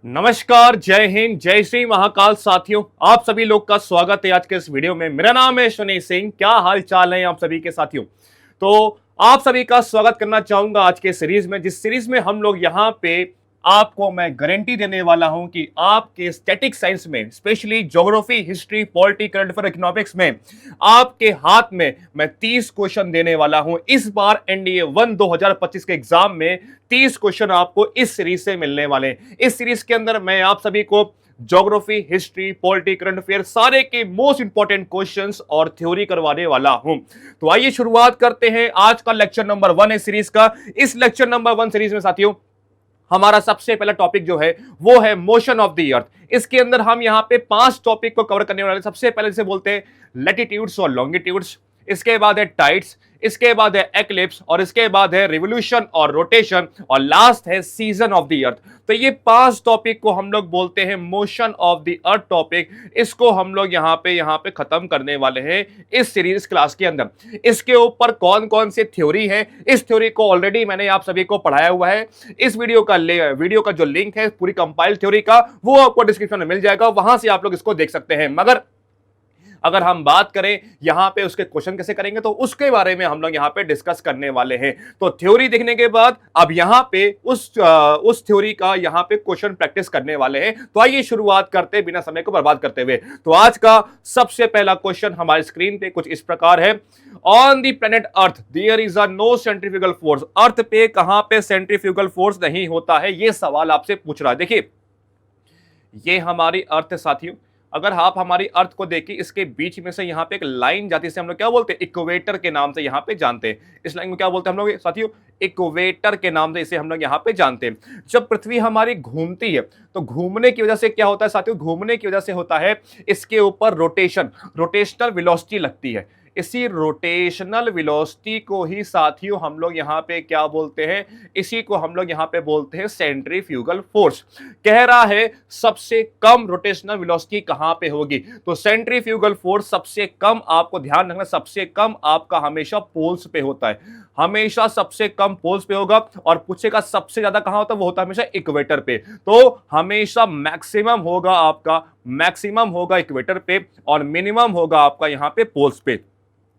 नमस्कार, जय हिंद, जय श्री महाकाल साथियों। आप सभी लोग का स्वागत है आज के इस वीडियो में। मेरा नाम है शनि सिंह। क्या हाल चाल है आप सभी के साथियों? तो आप सभी का स्वागत करना चाहूंगा आज के सीरीज में, जिस सीरीज में हम लोग यहाँ पे आपको मैं गारंटी देने वाला हूं कि आपके स्टैटिक साइंस में, specially geography, history, polity, current affair, economics में आपके हाथ में मैं 30 क्वेश्चन देने वाला हूं। इस बार एनडीए 1 2025 के एग्जाम में 30 क्वेश्चन आपको इस सीरीज से मिलने वाले हैं। इस सीरीज के अंदर मैं आप सभी को geography, history, polity, current affair सारे के मोस्ट इंपॉर्टेंट क्वेश्चंस और थ्योरी करवाने वाला हूं। तो आइए शुरुआत करते हैं। आज का लेक्चर नंबर 1 है सीरीज का। इस लेक्चर नंबर 1 सीरीज में साथियों हमारा सबसे पहला टॉपिक जो है वो है मोशन ऑफ द अर्थ। इसके अंदर हम यहां पे 5 टॉपिक को कवर करने वाले। सबसे पहले जिसे बोलते हैं लैटिट्यूड्स और लॉन्गिट्यूड्स, इसके बाद है टाइड्स, इसके बाद है एक्लिप्स, और इसके बाद है रिवोल्यूशन और रोटेशन, और लास्ट है सीजन ऑफ द अर्थ। तो ये 5 टॉपिक को हम लोग बोलते हैं motion of the earth topic. इसको हम लोग यहाँ पे खत्म करने वाले हैं इस सीरीज क्लास के अंदर। इसके ऊपर कौन कौन सी थ्योरी है, इस थ्योरी को ऑलरेडी मैंने आप सभी को पढ़ाया हुआ है। इस वीडियो का जो लिंक है पूरी कंपाइल थ्योरी का, वो आपको डिस्क्रिप्शन में मिल जाएगा, वहां से आप लोग इसको देख सकते हैं। मगर अगर हम बात करें यहां पे उसके क्वेश्चन कैसे करेंगे, तो उसके बारे में हम लोग यहां पे डिस्कस करने वाले हैं। तो थ्योरी देखने के बाद अब यहां पे उस थ्योरी का यहां पे क्वेश्चन प्रैक्टिस करने वाले हैं। तो आइए शुरुआत करते बिना समय को बर्बाद करते हुए। तो आज का सबसे पहला क्वेश्चन हमारी स्क्रीन पे कुछ इस प्रकार है। On the planet earth there is a no centrifugal force. Earth पे कहां पे सेंट्रीफ्यूगल फोर्स नहीं होता है, यह सवाल आपसे पूछ रहा है। देखिए, ये हमारी अर्थ है साथियों। अगर आप हमारी अर्थ को देखिए, इसके बीच में से यहां पे एक लाइन जाती है, हम लोग क्या बोलते हैं, इक्वेटर के नाम से यहां पे जानते हैं। इस लाइन को क्या बोलते हैं हम लोग साथियों, इक्वेटर के नाम से इसे हम लोग यहां पे जानते हैं। जब पृथ्वी हमारी घूमती है तो घूमने की वजह से क्या होता है साथियों, घूमने की वजह से होता है इसके ऊपर रोटेशनल वेलोसिटी लगती है। इसी रोटेशनल वेलोसिटी को ही साथियों हम लोग यहां पे क्या बोलते हैं, इसी को हम लोग यहां पे बोलते हैं सेंट्रीफ्यूगल फोर्स। कह रहा है सबसे कम रोटेशनल वेलोसिटी कहां पे होगी, तो सेंट्रीफ्यूगल फोर्स सबसे कम, आपको ध्यान रखना, सबसे कम आपका हमेशा पोल्स पे होता है। हमेशा सबसे कम पोल्स पे होगा। और पूछेगा सबसे ज्यादा कहां होता है, वो होता है हमेशा इक्वेटर पे। तो हमेशा मैक्सिमम होगा इक्वेटर पे, और मिनिमम होगा आपका यहां पे पोल्स पे।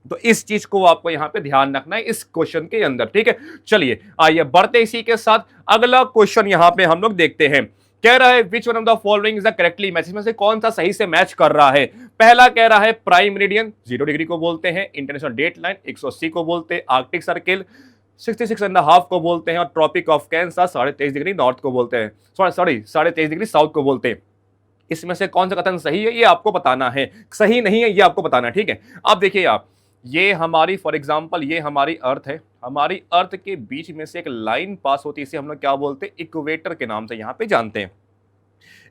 तो इस चीज को आपको यहां पे ध्यान रखना है इस क्वेश्चन के अंदर, ठीक है। चलिए आइए बढ़ते इसी के साथ अगला क्वेश्चन यहां पे हम लोग देखते हैं। कह रहा है which one of the following is the correctly match. इसमें से कौन सा सही से मैच कर रहा है। पहला कह रहा है प्राइम मेरिडियन 0 डिग्री को बोलते हैं, इंटरनेशनल डेट लाइन 180 को बोलते हैं, आर्कटिक सर्किल 66.5 को बोलते हैं, और Tropic of Cancer 23.5 degree north को बोलते हैं, सॉरी 23.5 डिग्री साउथ को बोलते हैं। इसमें से कौन सा कथन सही है ये आपको बताना है, सही नहीं है ये आपको बताना है, ठीक है। अब देखिए आप, ये हमारी फॉर एग्जांपल ये हमारी अर्थ है। हमारी अर्थ के बीच में से एक लाइन पास होती है, इसे हम लोग क्या बोलते हैं, इक्वेटर के नाम से यहां पे जानते हैं।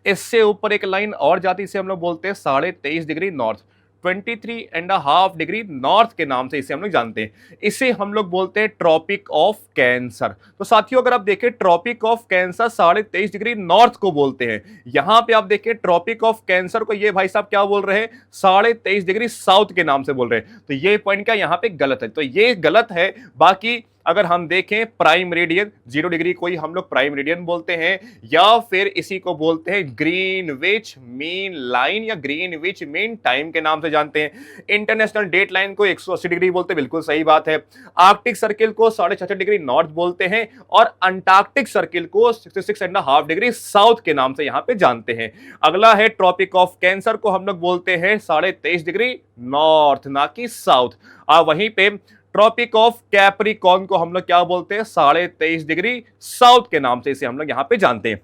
इससे ऊपर एक लाइन और जाती है, इसे हम लोग बोलते हैं 23.5 डिग्री नॉर्थ, 23.5 डिग्री नॉर्थ के नाम से इसे हम लोग जानते हैं। इसे हम लोग बोलते हैं ट्रॉपिक ऑफ कैंसर। तो साथियों अगर आप देखें, Tropic of Cancer 23.5 degree north को बोलते हैं। यहां पे आप देखें ट्रॉपिक ऑफ कैंसर को ये भाई साहब क्या बोल रहे हैं, 23.5 डिग्री साउथ के नाम से बोल रहे हैं। तो ये पॉइंट क्या यहां पे गलत है, तो ये गलत है। बाकी अगर हम देखें प्राइम मेरिडियन 0 डिग्री को ही हम लोग प्राइम मेरिडियन बोलते हैं, या फिर इसी को बोलते हैं ग्रीनविच मीन लाइन या ग्रीनविच मीन टाइम के नाम से जानते हैं। इंटरनेशनल डेट लाइन को 180 डिग्री बोलते हैं, बिल्कुल सही बात है। आर्कटिक सर्किल को 66 डिग्री नॉर्थ बोलते हैं, और अंटार्कटिक सर्किल को 66.5 डिग्री साउथ के नाम से यहां पे जानते हैं। अगला है ट्रॉपिक ऑफ कैंसर को हम लोग बोलते हैं 23.5 डिग्री नॉर्थ, ना कि साउथ। वहीं पे ट्रॉपिक ऑफ कैप्रिकॉर्न को हम लोग क्या बोलते हैं, 23.5 डिग्री साउथ के नाम से इसे हम लोग यहां पे जानते हैं।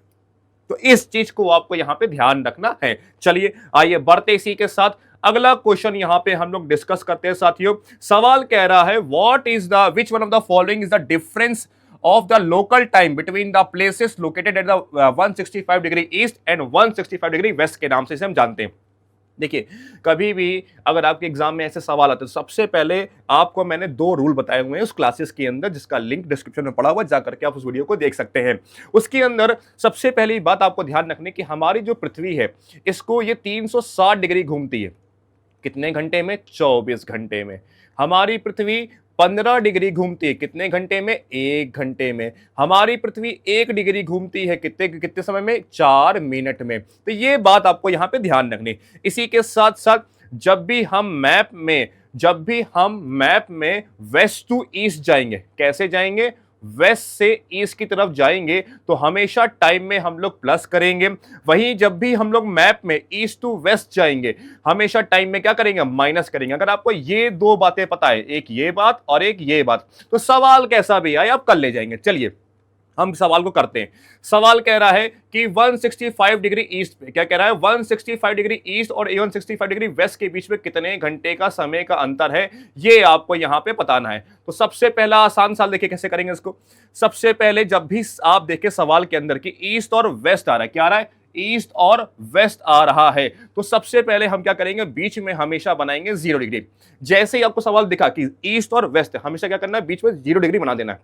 तो इस चीज को आपको यहां पे ध्यान रखना है। चलिए आइए बढ़ते इसी के साथ अगला क्वेश्चन यहां पे हम लोग डिस्कस करते हैं साथियों। सवाल कह रहा है what is the which one of the following is the difference of the local time between the places located at the 165 degree east and 165 degree west के नाम से इसे हम जानते हैं। देखिए, कभी भी अगर आपके एग्जाम में ऐसे सवाल आते हैं तो सबसे पहले आपको मैंने 2 रूल बताए हुए हैं उस क्लासेस के अंदर, जिसका लिंक डिस्क्रिप्शन में पड़ा हुआ है, जाकर के आप उस वीडियो को देख सकते हैं। उसके अंदर सबसे पहली बात आपको ध्यान रखने की, हमारी जो पृथ्वी है इसको ये 360 डिग्री घूमती है। कितने घंटे में? 24 घंटे में। हमारी पृथ्वी 15 डिग्री घूमती है कितने घंटे में? 1 घंटे में। हमारी पृथ्वी 1 डिग्री घूमती है कितने कितने समय में? 4 मिनट में। तो ये बात आपको यहां पे ध्यान रखनी। इसी के साथ साथ जब भी हम मैप में वेस्ट टू ईस्ट जाएंगे, कैसे जाएंगे? वेस्ट से ईस्ट की तरफ जाएंगे तो हमेशा टाइम में हम लोग प्लस करेंगे। वहीं जब भी हम लोग मैप में ईस्ट टू वेस्ट जाएंगे, हमेशा टाइम में क्या करेंगे? माइनस करेंगे। अगर आपको ये दो बातें पता है, एक ये बात और एक ये बात, तो सवाल कैसा भी आए आप कर ले जाएंगे। चलिए हम सवाल को करते हैं। सवाल कह रहा है कि 165 डिग्री ईस्ट पे, क्या कह रहा है? 165 डिग्री ईस्ट और 165 डिग्री वेस्ट के बीच में कितने घंटे का समय का अंतर है, ये आपको यहां पे बताना है। तो सबसे पहला आसान सवाल देखिए कैसे करेंगे इसको। सबसे पहले जब भी आप देखें सवाल के अंदर कि ईस्ट और वेस्ट आ रहा है, क्या आ रहा है? ईस्ट और वेस्ट आ रहा है, तो सबसे पहले हम क्या करेंगे? बीच में हमेशा बनाएंगे 0 डिग्री। जैसे ही आपको सवाल दिखा कि ईस्ट और वेस्ट, हमेशा क्या करना है? बीच में 0 डिग्री बना देना है।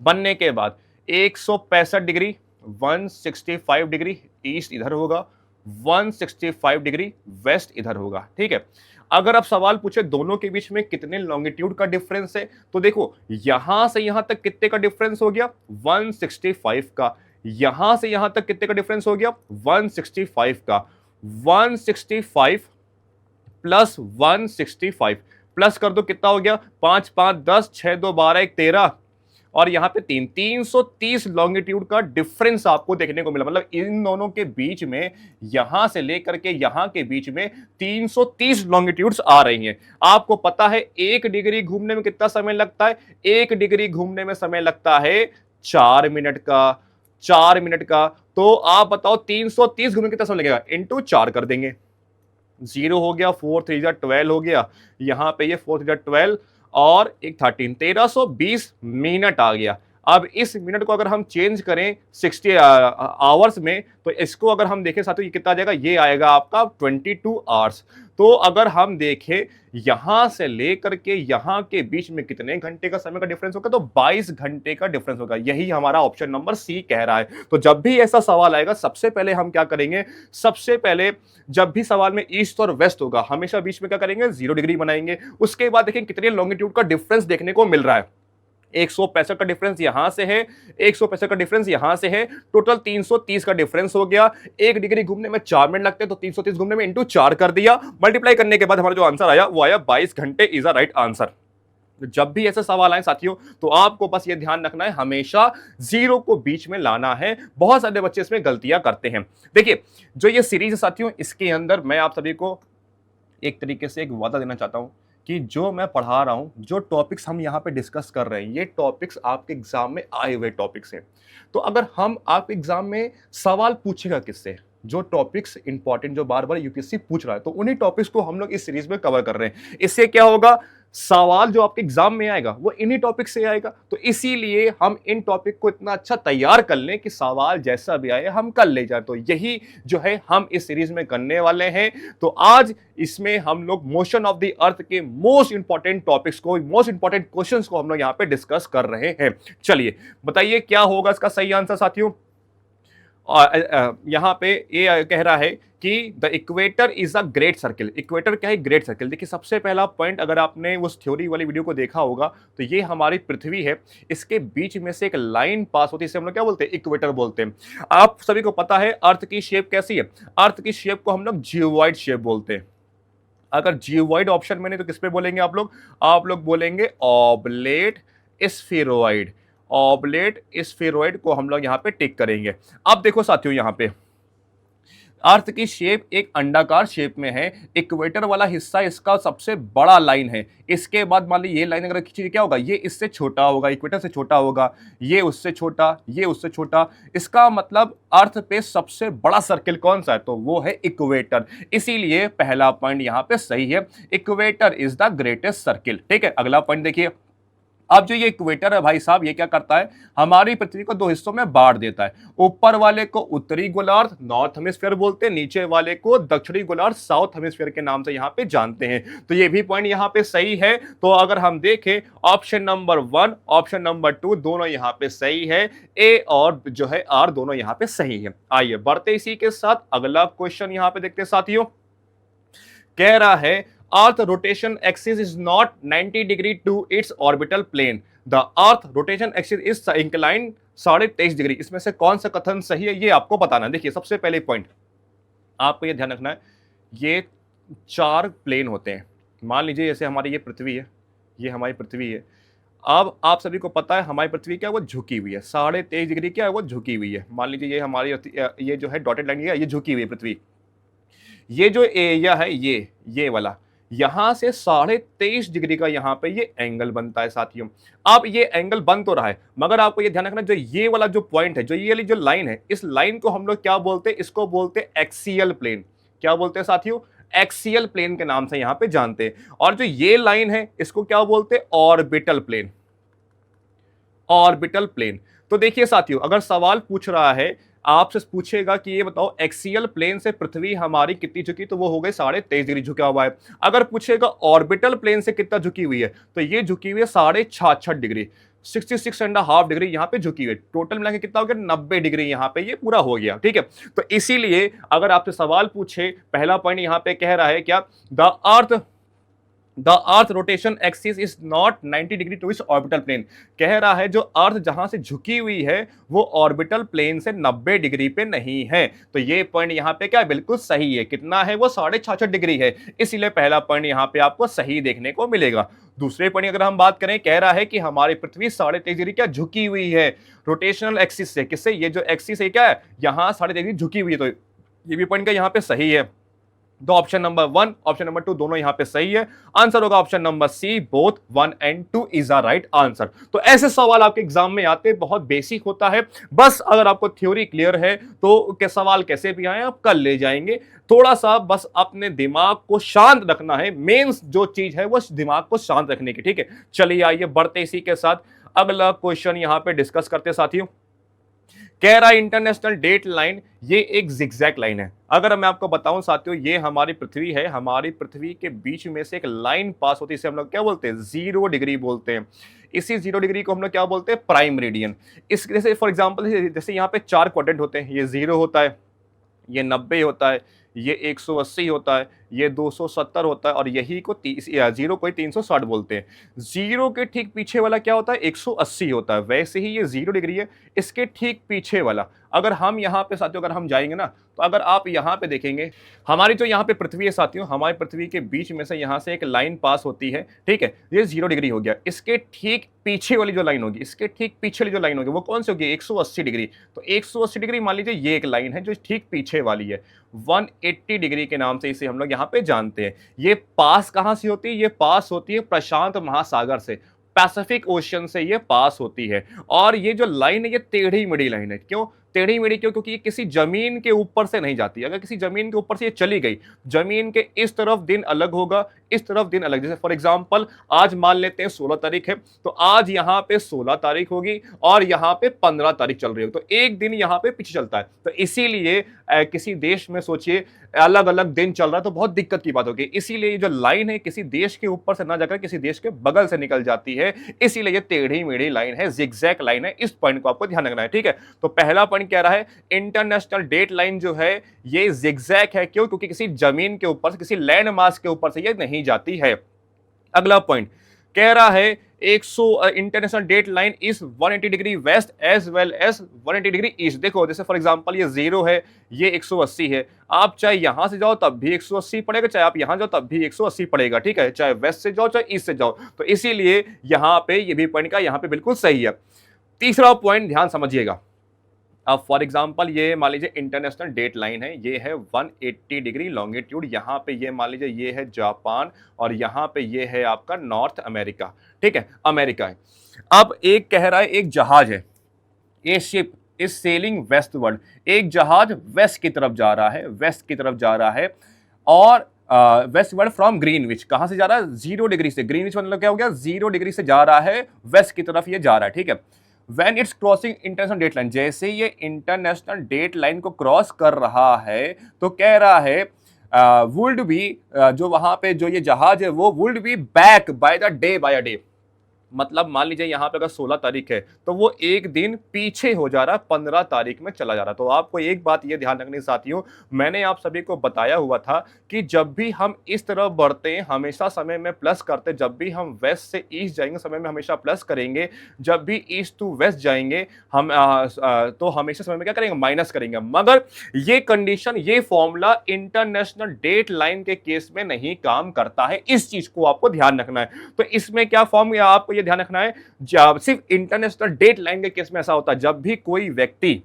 बनने के बाद 165 डिग्री, 165 डिग्री ईस्ट इधर होगा, 165 डिग्री वेस्ट इधर होगा। ठीक है। अगर आप सवाल पूछे दोनों के बीच में कितने लॉन्गिट्यूड का डिफरेंस है, तो देखो यहां से यहां तक कितने का डिफरेंस हो गया? 165 का। यहां से यहां तक कितने का डिफरेंस हो गया? 165 का। 165 प्लस 165 प्लस कर दो, कितना हो गया? 5 5 10, 6 2 12, 1 13 और यहां पे 330 लॉन्गिट्यूड का डिफरेंस आपको देखने को मिला। मतलब इन दोनों के बीच में, यहां से लेकर के यहां के बीच में 330 लॉन्गिट्यूड्स आ रही हैं। आपको पता है 1 डिग्री घूमने में कितना समय लगता है? 1 डिग्री घूमने में समय लगता है 4 मिनट का। 4 मिनट का। तो आप बताओ 330 घूमने में कितना समय लगेगा? इंटू 4 कर देंगे। 0 हो गया, 4 3 12 हो गया, यहां पे ये 4 3 12 और एक 13, 1320 मिनट आ गया। अब इस मिनट को अगर हम चेंज करें 60 आवर्स में, तो इसको अगर हम देखें साथियों, ये कितना आ जाएगा? ये आएगा आपका 22 आवर्स। तो अगर हम देखें यहां से लेकर के यहां के बीच में कितने घंटे का समय का डिफरेंस होगा? तो 22 घंटे का डिफरेंस होगा। यही हमारा ऑप्शन नंबर सी कह रहा है। तो जब भी ऐसा सवाल आएगा, सबसे पहले हम क्या करेंगे? सबसे पहले जब भी सवाल में ईस्ट और वेस्ट होगा, हमेशा बीच में क्या करेंगे? 0 डिग्री बनाएंगे। उसके बाद देखें कितने लॉन्गिट्यूड का डिफरेंस देखने को मिल रहा है। 165 का डिफरेंस यहां से है, 165 का डिफरेंस यहां से है, टोटल 330 का डिफरेंस हो गया। 1 डिग्री घूमने में 4 मिनट लगते हैं, तो 330 घूमने में इंटू 4 कर दिया। मल्टीप्लाई करने के बाद हमारा जो आंसर आया वो आया 22 घंटे इज अ राइट आंसर। जब भी ऐसे सवाल आए साथियों, तो आपको बस ये ध्यान रखना है, हमेशा 0 को बीच में लाना है। बहुत सारे बच्चे इसमें गलतियां करते हैं। देखिए जो ये सीरीज है साथियों, इसके अंदर मैं आप सभी को एक तरीके से एक वादा देना चाहता हूं कि जो मैं पढ़ा रहा हूं, जो टॉपिक्स हम यहाँ पे डिस्कस कर रहे हैं, ये टॉपिक्स आपके एग्जाम में आए हुए टॉपिक्स हैं। तो अगर हम आपके एग्जाम में सवाल पूछेगा किससे, जो टॉपिक्स इंपॉर्टेंट जो बार बार यूपीएससी पूछ रहा है, तो उन्हीं टॉपिक्स को हम लोग इस सीरीज में कवर कर रहे हैं। इससे क्या होगा? सवाल जो आपके एग्जाम में आएगा वो इन्हीं टॉपिक से आएगा। तो इसीलिए हम इन टॉपिक को इतना अच्छा तैयार कर लें कि सवाल जैसा भी आए हम कर ले जाए। तो यही जो है हम इस सीरीज में करने वाले हैं। तो आज इसमें हम लोग मोशन ऑफ द अर्थ के मोस्ट इंपॉर्टेंट टॉपिक्स को, मोस्ट इंपॉर्टेंट क्वेश्चंस को हम लोग यहां पे डिस्कस कर रहे हैं। चलिए बताइए क्या होगा इसका सही आंसर साथियों। और यहां पे ये कह रहा है कि the equator is a great circle. Equator क्या है? Great circle. देखिए सबसे पहला पॉइंट, अगर आपने उस थ्योरी वाली वीडियो को देखा होगा, तो ये हमारी पृथ्वी है, इसके बीच में से एक लाइन पास होती है, इसे हम लोग क्या बोलते हैं? इक्वेटर बोलते हैं। आप सभी को पता है अर्थ की शेप कैसी है? अर्थ की शेप को हम लोग जियोवाइड शेप बोलते हैं। अगर जियोवाइड ऑप्शन में नहीं तो किस पे बोलेंगे आप लोग? आप लोग बोलेंगे ऑबलेट स्फेरोइड। ऑबलेट स्फेरोइड को हम लोग यहां पे टिक करेंगे। अब देखो साथियों, यहां पे अर्थ की शेप एक अंडाकार शेप में है। इक्वेटर वाला हिस्सा इसका सबसे बड़ा लाइन है। इसके बाद मान ली ये लाइन अगर खींची, क्या होगा? ये इससे छोटा होगा, इक्वेटर से छोटा होगा, ये उससे छोटा, ये उससे छोटा। इसका मतलब अर्थ पे सबसे बड़ा सर्किल कौन सा है? तो वो है इक्वेटर। इसीलिए पहला पॉइंट यहां पे सही है, equator is the greatest circle. ठीक है, अगला पॉइंट देखिए। अब जो ये इक्वेटर है भाई साहब, ये क्या करता है? हमारी पृथ्वी को दो हिस्सों में बांट देता है। ऊपर वाले को उत्तरी गोलार्ध नॉर्थ हेमिस्फीयर बोलते हैं, नीचे वाले को दक्षिणी गोलार्ध साउथ हेमिस्फीयर के नाम से यहां पे जानते हैं। तो ये भी पॉइंट यहां पे सही है। तो अगर हम देखें ऑप्शन नंबर 1, ऑप्शन नंबर 2 दोनों यहां पे सही है। ए और जो है आर दोनों यहां पे सही है। आइए बढ़ते इसी के साथ अगला क्वेश्चन यहां पे देखते हैं साथियों। कह रहा है earth rotation axis is not 90 degree to its orbital plane, the earth rotation axis is inclined 23.5 degree. इसमें से कौन सा कथन सही है ये आपको बताना है। देखिए सबसे पहले पॉइंट आपको ये ध्यान रखना है, ये 4 प्लेन होते हैं। मान लीजिए जैसे हमारी ये पृथ्वी है, ये हमारी पृथ्वी है। अब आप सभी को पता है हमारी पृथ्वी क्या है, वो झुकी हुई है, 23.5 डिग्री क्या है, वो झुकी हुई है। मान लीजिए ये हमारी ये जो है डॉटेड लाइन ये झुकी हुई है पृथ्वी। ये जो एरिया है ये वाला, यहां से 23.5 डिग्री का यहां पे ये एंगल बनता है साथियों। अब ये एंगल बन तो रहा है, मगर आपको ये ध्यान रखना जो ये वाला जो पॉइंट है, जो ये वाली जो लाइन है, इस लाइन को हम लोग क्या बोलते हैं, इसको बोलते हैं एक्सियल प्लेन। क्या बोलते हैं साथियों, एक्सियल प्लेन के नाम से यहां पे जानते हैं। और जो ये लाइन है इसको क्या बोलते हैं, ऑर्बिटल प्लेन। Orbital plane. तो देखिए साथियों, अगर सवाल पूछ रहा है आपसे, पूछेगा कि ये बताओ एक्सियल प्लेन से पृथ्वी हमारी कितनी झुकी, तो वो हो गई 23.5 डिग्री झुका हुआ है। अगर पूछेगा ऑर्बिटल प्लेन से कितना झुकी हुई है, तो ये झुकी हुई है 66.5 डिग्री, 66.5 डिग्री यहाँ पे झुकी हुई है। टोटल मिला के कितना हो गया, 90 डिग्री यहाँ पे ये पूरा हो गया। ठीक है, तो इसीलिए अगर आपसे सवाल पूछे, पहला पॉइंट यहाँ पे कह रहा है क्या, the earth rotation axis is not 90 degree to its orbital plane. कह रहा है जो अर्थ जहां से झुकी हुई है वो ऑर्बिटल प्लेन से 90 डिग्री पे नहीं है। तो ये पॉइंट यहाँ पे क्या बिल्कुल सही है, कितना है वो 66.5 डिग्री है, इसीलिए पहला पॉइंट यहाँ पे आपको सही देखने को मिलेगा। दूसरे पॉइंट अगर हम बात करें, कह रहा है कि हमारी पृथ्वी 23.5 डिग्री क्या झुकी हुई है रोटेशनल एक्सिस से। किससे, ये जो एक्सिस है क्या है यहाँ 23.5 डिग्री झुकी हुई है, तो ये भी पॉइंट का यहाँ पे सही है। तो ऑप्शन नंबर 1 ऑप्शन नंबर 2 दोनों यहां पे सही है। आंसर होगा option number C, both 1 and 2 is a right answer. तो ऐसे सवाल आपके एग्जाम में आते हैं, बहुत बेसिक होता है। बस अगर आपको थ्योरी क्लियर है तो के सवाल कैसे भी आए आप कल ले जाएंगे। थोड़ा सा बस अपने दिमाग को शांत रखना है, मेंस जो चीज है वो दिमाग को शांत रखने की। ठीक है, चलिए आइए बढ़ते इसी के साथ अगला क्वेश्चन यहां पे डिस्कस करते साथियों। कह रहा है इंटरनेशनल डेट लाइन ये एक जिगजैग लाइन है। अगर मैं आपको बताऊं साथियों, ये हमारी पृथ्वी है, हमारी पृथ्वी के बीच में से एक लाइन पास होती है, इसे हम लोग क्या बोलते हैं, 0 डिग्री बोलते हैं। इसी 0 डिग्री को हम लोग क्या बोलते हैं, प्राइम मेरिडियन। इस जैसे फॉर एग्जांपल जैसे यहाँ पे 4 क्वाड्रेंट होते हैं, ये 0 होता है, ये 90 होता है, ये 180 होता है, ये 270 होता है, और यही को 0 को 360 बोलते हैं। 0 के ठीक पीछे वाला क्या होता है, 180 होता है। वैसे ही ये 0 डिग्री है, इसके ठीक पीछे वाला अगर हम यहाँ पे साथियों अगर हम जाएंगे ना, तो अगर आप यहाँ पे देखेंगे, हमारी जो यहाँ पे पृथ्वी है साथियों, हमारी पृथ्वी के बीच में से यहाँ से एक लाइन पास होती है। ठीक है, ये 0 डिग्री हो गया। इसके ठीक पीछे वाली जो लाइन होगी, इसके ठीक पीछे वाली जो लाइन होगी वो कौन सी होगी, 180 डिग्री। तो 180 डिग्री मान लीजिए ये एक लाइन है जो ठीक पीछे वाली है, 180 डिग्री के नाम से इसे हम लोग यहाँ पे जानते हैं। ये पास कहाँ से होती है, ये पास होती है प्रशांत महासागर से, पैसिफिक ओशन से ये पास होती है। और ये जो लाइन है ये टेढ़ी मेढ़ी लाइन है। क्यों टेढ़ी मेढ़ी, क्यों, क्योंकि ये किसी जमीन के ऊपर से नहीं जाती। अगर किसी जमीन के ऊपर से ये चली गई, जमीन के इस तरफ दिन अलग होगा, इस तरफ दिन अलग। जैसे फॉर एग्जांपल आज मान लेते हैं 16 तारीख है, तो आज यहाँ पे 16 तारीख होगी और यहाँ पे 15 तारीख चल रही होगी, तो एक दिन यहाँ पे पीछे चलता है। तो इसीलिए किसी देश में सोचिए अलग अलग दिन चल रहा है तो बहुत दिक्कत की बात होगी। इसीलिए ये जो लाइन है किसी देश के ऊपर से ना जाकर किसी देश के बगल से निकल जाती है, इसीलिए ये टेढ़ी मेढ़ी लाइन है, जिगजैग लाइन है। इस पॉइंट को आपको ध्यान रखना है। ठीक है, तो पहला पॉइंट कह रहा है इंटरनेशनल डेट लाइन जो है ये जिगजैग है। क्यों, क्योंकि किसी जमीन के ऊपर से, किसी लैंड मास के ऊपर से ये नहीं जाती है। अगला पॉइंट कह रहा है international date line is 180 degree west as well as 180 degree east. देखो जैसे फॉर एग्जांपल ये 0 है, ये 180 है, आप चाहे यहां से जाओ तब भी 180 पड़ेगा, चाहे आप यहां जाओ तब भी 180 पड़ेगा। ठीक है, चाहे वेस्ट से जाओ चाहे ईस्ट से जाओ। तो इसीलिए यहां पे ये भी पॉइंट का यहां पे बिल्कुल सही है। तीसरा पॉइंट ध्यान समझिएगा। अब फॉर एग्जांपल ये मान लीजिए इंटरनेशनल डेट लाइन है, ये है 180 डिग्री लॉन्गिट्यूड। यहाँ पे ये मान लीजिए ये है जापान और यहाँ पे ये है आपका नॉर्थ अमेरिका। ठीक है, अमेरिका है। अब एक कह रहा है एक जहाज है, ये शिप इज सेलिंग वेस्टवर्ड, एक जहाज वेस्ट की तरफ जा रहा है, वेस्ट की तरफ जा रहा है। और वेस्टवर्ड फ्रॉम ग्रीनविच, कहां से जा रहा है, 0 डिग्री से। ग्रीनविच मतलब क्या हो गया, 0 डिग्री से जा रहा है, वेस्ट की तरफ ये जा रहा है। ठीक है, When it's crossing international date line, जैसे ये इंटरनेशनल डेट लाइन को क्रॉस कर रहा है तो कह रहा है वुड बी जो वहां पे जो ये जहाज है वो would be back by the day, by a day. मतलब मान लीजिए यहाँ पे अगर 16 तारीख है तो वो एक दिन पीछे हो जा रहा है, 15 तारीख में चला जा रहा है। तो आपको एक बात ये ध्यान रखनी साथियों, मैंने आप सभी को बताया हुआ था कि जब भी हम इस तरफ बढ़ते हैं हमेशा समय में प्लस करते, जब भी हम वेस्ट से ईस्ट जाएंगे समय में हमेशा प्लस करेंगे, जब भी ईस्ट टू वेस्ट जाएंगे हम तो हमेशा समय में क्या करेंगे, माइनस करेंगे। मगर ये कंडीशन, ये फॉर्मूला इंटरनेशनल डेट लाइन के केस में नहीं काम करता है, इस चीज को आपको ध्यान रखना है। तो इसमें क्या फॉर्म आपको ये ध्यान रखना है, जब सिर्फ इंटरनेशनल डेट लाइन के केस में ऐसा होता है, जब भी कोई व्यक्ति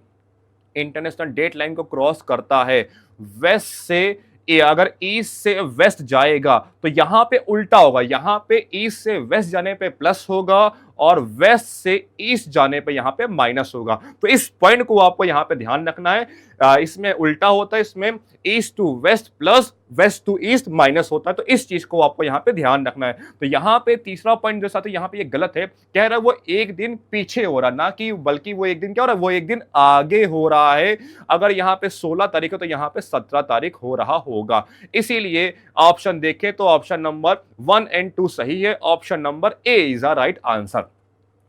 इंटरनेशनल डेट लाइन को क्रॉस करता है वेस्ट से, अगर ईस्ट से वेस्ट जाएगा तो यहां पे उल्टा होगा, यहां पे ईस्ट से वेस्ट जाने पे प्लस होगा और वेस्ट से ईस्ट जाने पे यहां पे माइनस होगा। तो इस पॉइंट को आपको यहां पे ध्यान रखना है। इसमें उल्टा होता है, इसमें east to west plus west to east minus होता है। तो इस चीज को आपको यहां पे ध्यान रखना है। तो यहां पे तीसरा पॉइंट जो साथ यहां पे ये गलत है, कह रहा है वो एक दिन पीछे हो रहा, ना कि बल्कि वो एक दिन क्या हो रहा है, वो एक दिन आगे हो रहा है। अगर यहां पे 16 तारीख है तो यहां पे 17 तारीख हो रहा होगा। इसीलिए ऑप्शन देखें तो ऑप्शन नंबर 1 एंड 2 सही है, option number A is a right answer.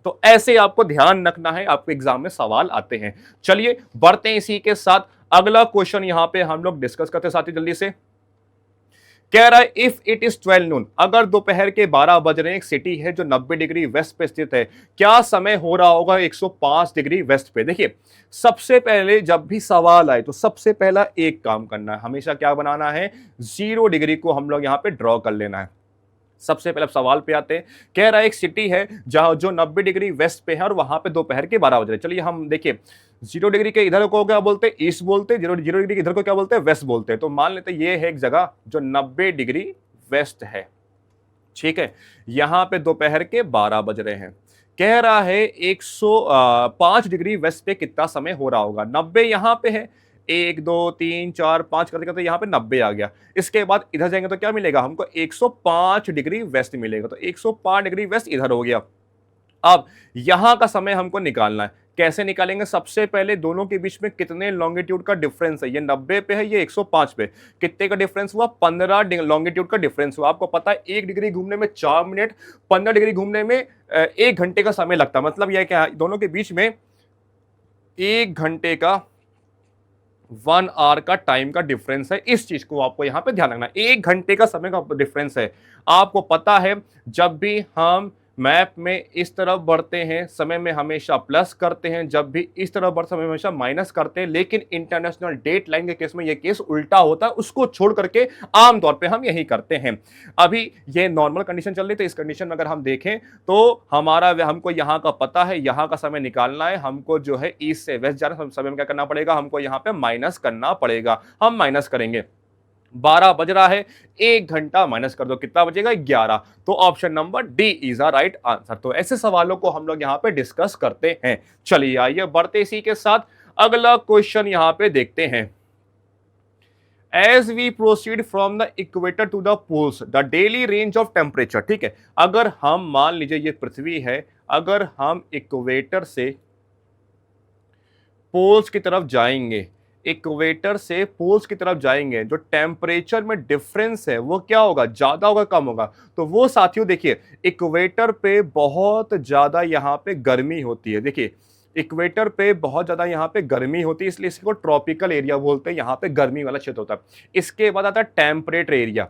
तो ऐसे आपको ध्यान रखना है, आपको एग्जाम में सवाल आते हैं। चलिए बढ़ते हैं इसी के साथ, अगला क्वेश्चन यहां पे हम लोग डिस्कस करते हैं साथी जल्दी से। कह रहा है इफ इट इज 12 नून, अगर दोपहर के 12 बज रहे हैं, एक सिटी है जो 90 डिग्री वेस्ट पे स्थित है, क्या समय हो रहा होगा 105 डिग्री वेस्ट पे। देखिए सबसे पहले जब भी सवाल आए तो सबसे पहला एक काम करना है, हमेशा क्या बनाना है, 0 डिग्री को हम लोग यहां पे ड्रॉ कर लेना है। सबसे पहले सवाल पे आते हैं, कह रहा है एक सिटी है जहां जो 90 डिग्री वेस्ट पे है और वहां पे दोपहर के 12 बज रहे। चलिए हम देखिए 0 डिग्री के इधर को क्या बोलते हैं, ईस्ट बोलते हैं, 0 डिग्री के इधर को क्या बोलते हैं, वेस्ट बोलते हैं। तो मान लेते हैं ये है एक जगह जो 90 डिग्री वेस्ट है, ठीक है। यहां पे दोपहर के 12 बज रहे हैं, कह रहा है 105 डिग्री वेस्ट पे कितना समय हो रहा होगा। 90 यहां पे है, 1 2 3 4 5 करते करते यहाँ पे 90 आ गया। इसके बाद इधर जाएंगे तो क्या मिलेगा हमको, 105 डिग्री वेस्ट मिलेगा। तो 105 डिग्री वेस्ट इधर हो गया। अब यहां का समय हमको निकालना है, कैसे निकालेंगे, सबसे पहले दोनों के बीच में कितने लॉन्गिट्यूड का डिफरेंस है, ये 90 पे है, ये 105 पे, कितने का डिफरेंस हुआ, 15 लॉन्गिट्यूड का डिफरेंस हुआ। आपको पता है 1 डिग्री घूमने में 4 मिनट, 15 डिग्री घूमने में 1 घंटे का समय लगता है। मतलब यह क्या है, दोनों के बीच में 1 घंटे का 1 आवर का टाइम का डिफरेंस है। इस चीज को आपको यहां पे ध्यान रखना है, 1 घंटे का समय का डिफरेंस है। आपको पता है जब भी हम मैप में इस तरफ बढ़ते हैं समय में हमेशा प्लस करते हैं, जब भी इस तरफ बढ़ते समय हमेशा माइनस करते हैं। लेकिन इंटरनेशनल डेट लाइन के केस में यह केस उल्टा होता है, उसको छोड़ करके आमतौर पे हम यही करते हैं। अभी ये नॉर्मल कंडीशन चल रही है, तो इस कंडीशन में अगर हम देखें तो हमको यहाँ का पता है, यहाँ का समय निकालना है, हमको जो है ईस्ट से वेस्ट जाना है, समय में क्या करना पड़ेगा, हमको यहाँ पे माइनस करना पड़ेगा। हम माइनस करेंगे, 12 बज रहा है, 1 घंटा माइनस कर दो, कितना बचेगा, 11। तो option number D is a right answer. तो ऐसे सवालों को हम लोग यहां पे डिस्कस करते हैं। चलिए आइए बढ़ते इसी के साथ, अगला क्वेश्चन यहां पे देखते हैं। As we proceed from the equator to the poles the daily range of temperature, ठीक है। अगर हम मान लीजिए ये पृथ्वी है, अगर हम इक्वेटर से पोल्स की तरफ जाएंगे, इक्वेटर से पोल्स की तरफ जाएंगे, जो टेम्परेचर में डिफरेंस है वो क्या होगा, ज्यादा होगा कम होगा। तो वो साथियों देखिए इक्वेटर पे बहुत ज्यादा यहाँ पे गर्मी होती है। देखिए इक्वेटर पे बहुत ज्यादा यहाँ पे गर्मी होती है, इसलिए इसको ट्रॉपिकल एरिया बोलते हैं, यहाँ पे गर्मी वाला क्षेत्र होता है। इसके बाद आता है टेम्परेट एरिया।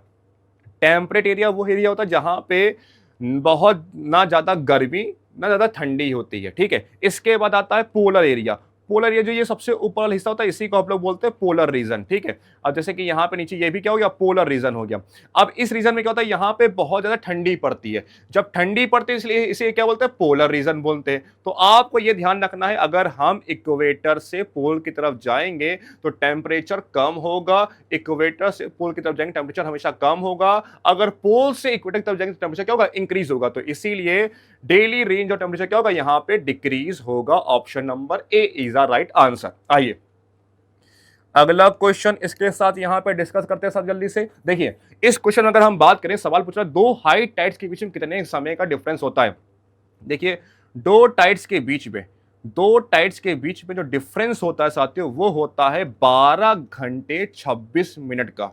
टेम्परेट एरिया वो एरिया होता है जहाँ पे बहुत ना ज्यादा गर्मी ना ज्यादा ठंडी होती है, ठीक है। इसके बाद आता है पोलर एरिया। पोलर एरिया जो ये सबसे ऊपर वाला हिस्सा होता है, इसी को आप लोग बोलते हैं पोलर रीजन, ठीक है। अब जैसे कि यहाँ पे नीचे ये भी क्या हो गया, पोलर रीजन हो गया। अब इस रीजन में क्या होता है, यहाँ पे बहुत ज्यादा ठंडी पड़ती है। जब ठंडी पड़ती है इसलिए इसे क्या बोलते हैं, पोलर रीजन बोलते हैं। तो आपको ये ध्यान रखना है, अगर हम इक्वेटर से पोल की तरफ जाएंगे तो टेम्परेचर कम होगा, इक्वेटर से पोल की तरफ जाएंगे टेम्परेचर हमेशा कम होगा। अगर पोल से इक्वेटर की तरफ जाएंगे तो टेम्परेचर क्या होगा, इंक्रीज होगा। तो इसीलिए डेली रेंज ऑफ टेम्परेचर क्या होगा, यहां पे डिक्रीज होगा। Option number A is the right answer. आइए अगला क्वेश्चन इसके साथ यहां पे डिस्कस करते हैं सब जल्दी से। देखिए इस क्वेश्चन में अगर हम बात करें, सवाल पूछ रहा है दो हाई टाइड्स के बीच में कितने समय का डिफरेंस होता है। देखिए दो टाइड्स के बीच में जो डिफरेंस होता है साथियों, वो होता है 12 घंटे 26 मिनट का।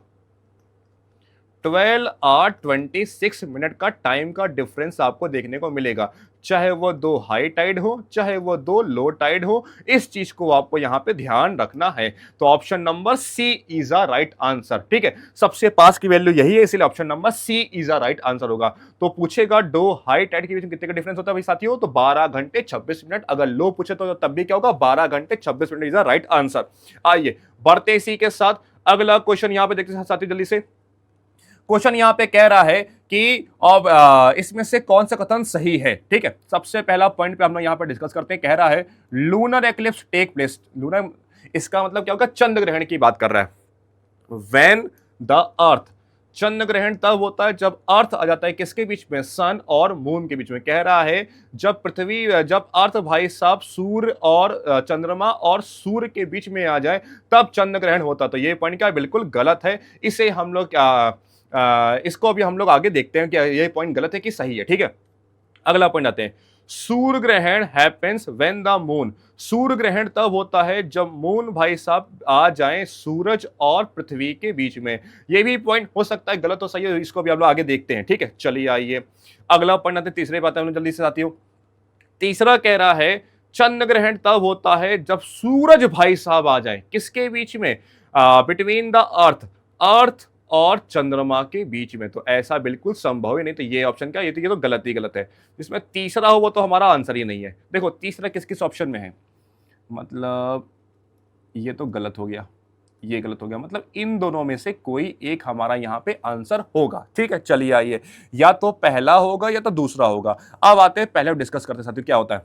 12 hour 26 minute का टाइम का डिफरेंस आपको देखने को मिलेगा, चाहे वो दो हाई टाइड हो चाहे वो दो लो टाइड हो। इस चीज को आपको यहां पे ध्यान रखना है। तो option number C is a right answer. ठीक है, सबसे पास की वैल्यू यही है, इसलिए option number C is a right answer होगा। तो पूछेगा दो हाई टाइड के बीच में कितने का डिफरेंस होता है भाई साथियों, तो 12 घंटे 26 मिनट। अगर लो पूछे तो तब भी क्या होगा, 12 घंटे 26 minute is a right answer. आइए बढ़ते इसी के साथ अगला क्वेश्चन यहां पे देखते हैं साथियों जल्दी से। क्वेश्चन यहां पे कह रहा है कि अब इसमें से कौन सा कथन सही है। ठीक है, सबसे पहला पॉइंट पे हम लोग यहां पे डिस्कस करते हैं। कह रहा है lunar eclipse take place. Lunar, इसका मतलब क्या होगा, चंद्र ग्रहण की बात कर रहा है। व्हेन द अर्थ, चंद्र ग्रहण तब होता है जब अर्थ आ जाता है किसके बीच में, सन और मून के बीच में। कह रहा है जब जब अर्थ भाई साहब सूर्य और चंद्रमा और सूर्य के बीच में आ जाए तब चंद्र ग्रहण होता। तो ये पॉइंट क्या बिल्कुल गलत है। इसे हम लोग इसको अभी हम लोग आगे देखते हैं कि ये पॉइंट गलत है कि सही है। ठीक है, अगला पॉइंट आते हैं। सूर्य ग्रहण हैपेंस व्हेन द मून। सूर्य ग्रहण तब होता है जब मून भाई साहब आ जाएं सूरज और पृथ्वी के बीच में। ये भी पॉइंट हो सकता है गलत हो सही है, इसको भी हम लोग आगे देखते हैं। ठीक है, चलिए आइए अगला पॉइंट आते हैं। तीसरे बात है जल्दी से साथियों। तीसरा कह रहा है चंद्र ग्रहण तब होता है जब सूरज भाई साहब आ जाए किसके बीच में, बिटवीन द अर्थ, अर्थ और चंद्रमा के बीच में। तो ऐसा बिल्कुल संभव ही नहीं। तो ये ऑप्शन क्या, ये तो गलत ही गलत है। जिसमें तीसरा हो वो तो हमारा आंसर ही नहीं है। देखो तीसरा किस किस ऑप्शन में है, मतलब ये तो गलत हो गया, ये गलत हो गया, मतलब इन दोनों में से कोई एक हमारा यहाँ पे आंसर होगा। ठीक है, चलिए आइए, या तो पहला होगा या तो दूसरा होगा। अब आते हैं पहले डिस्कस करते साथियों क्या होता है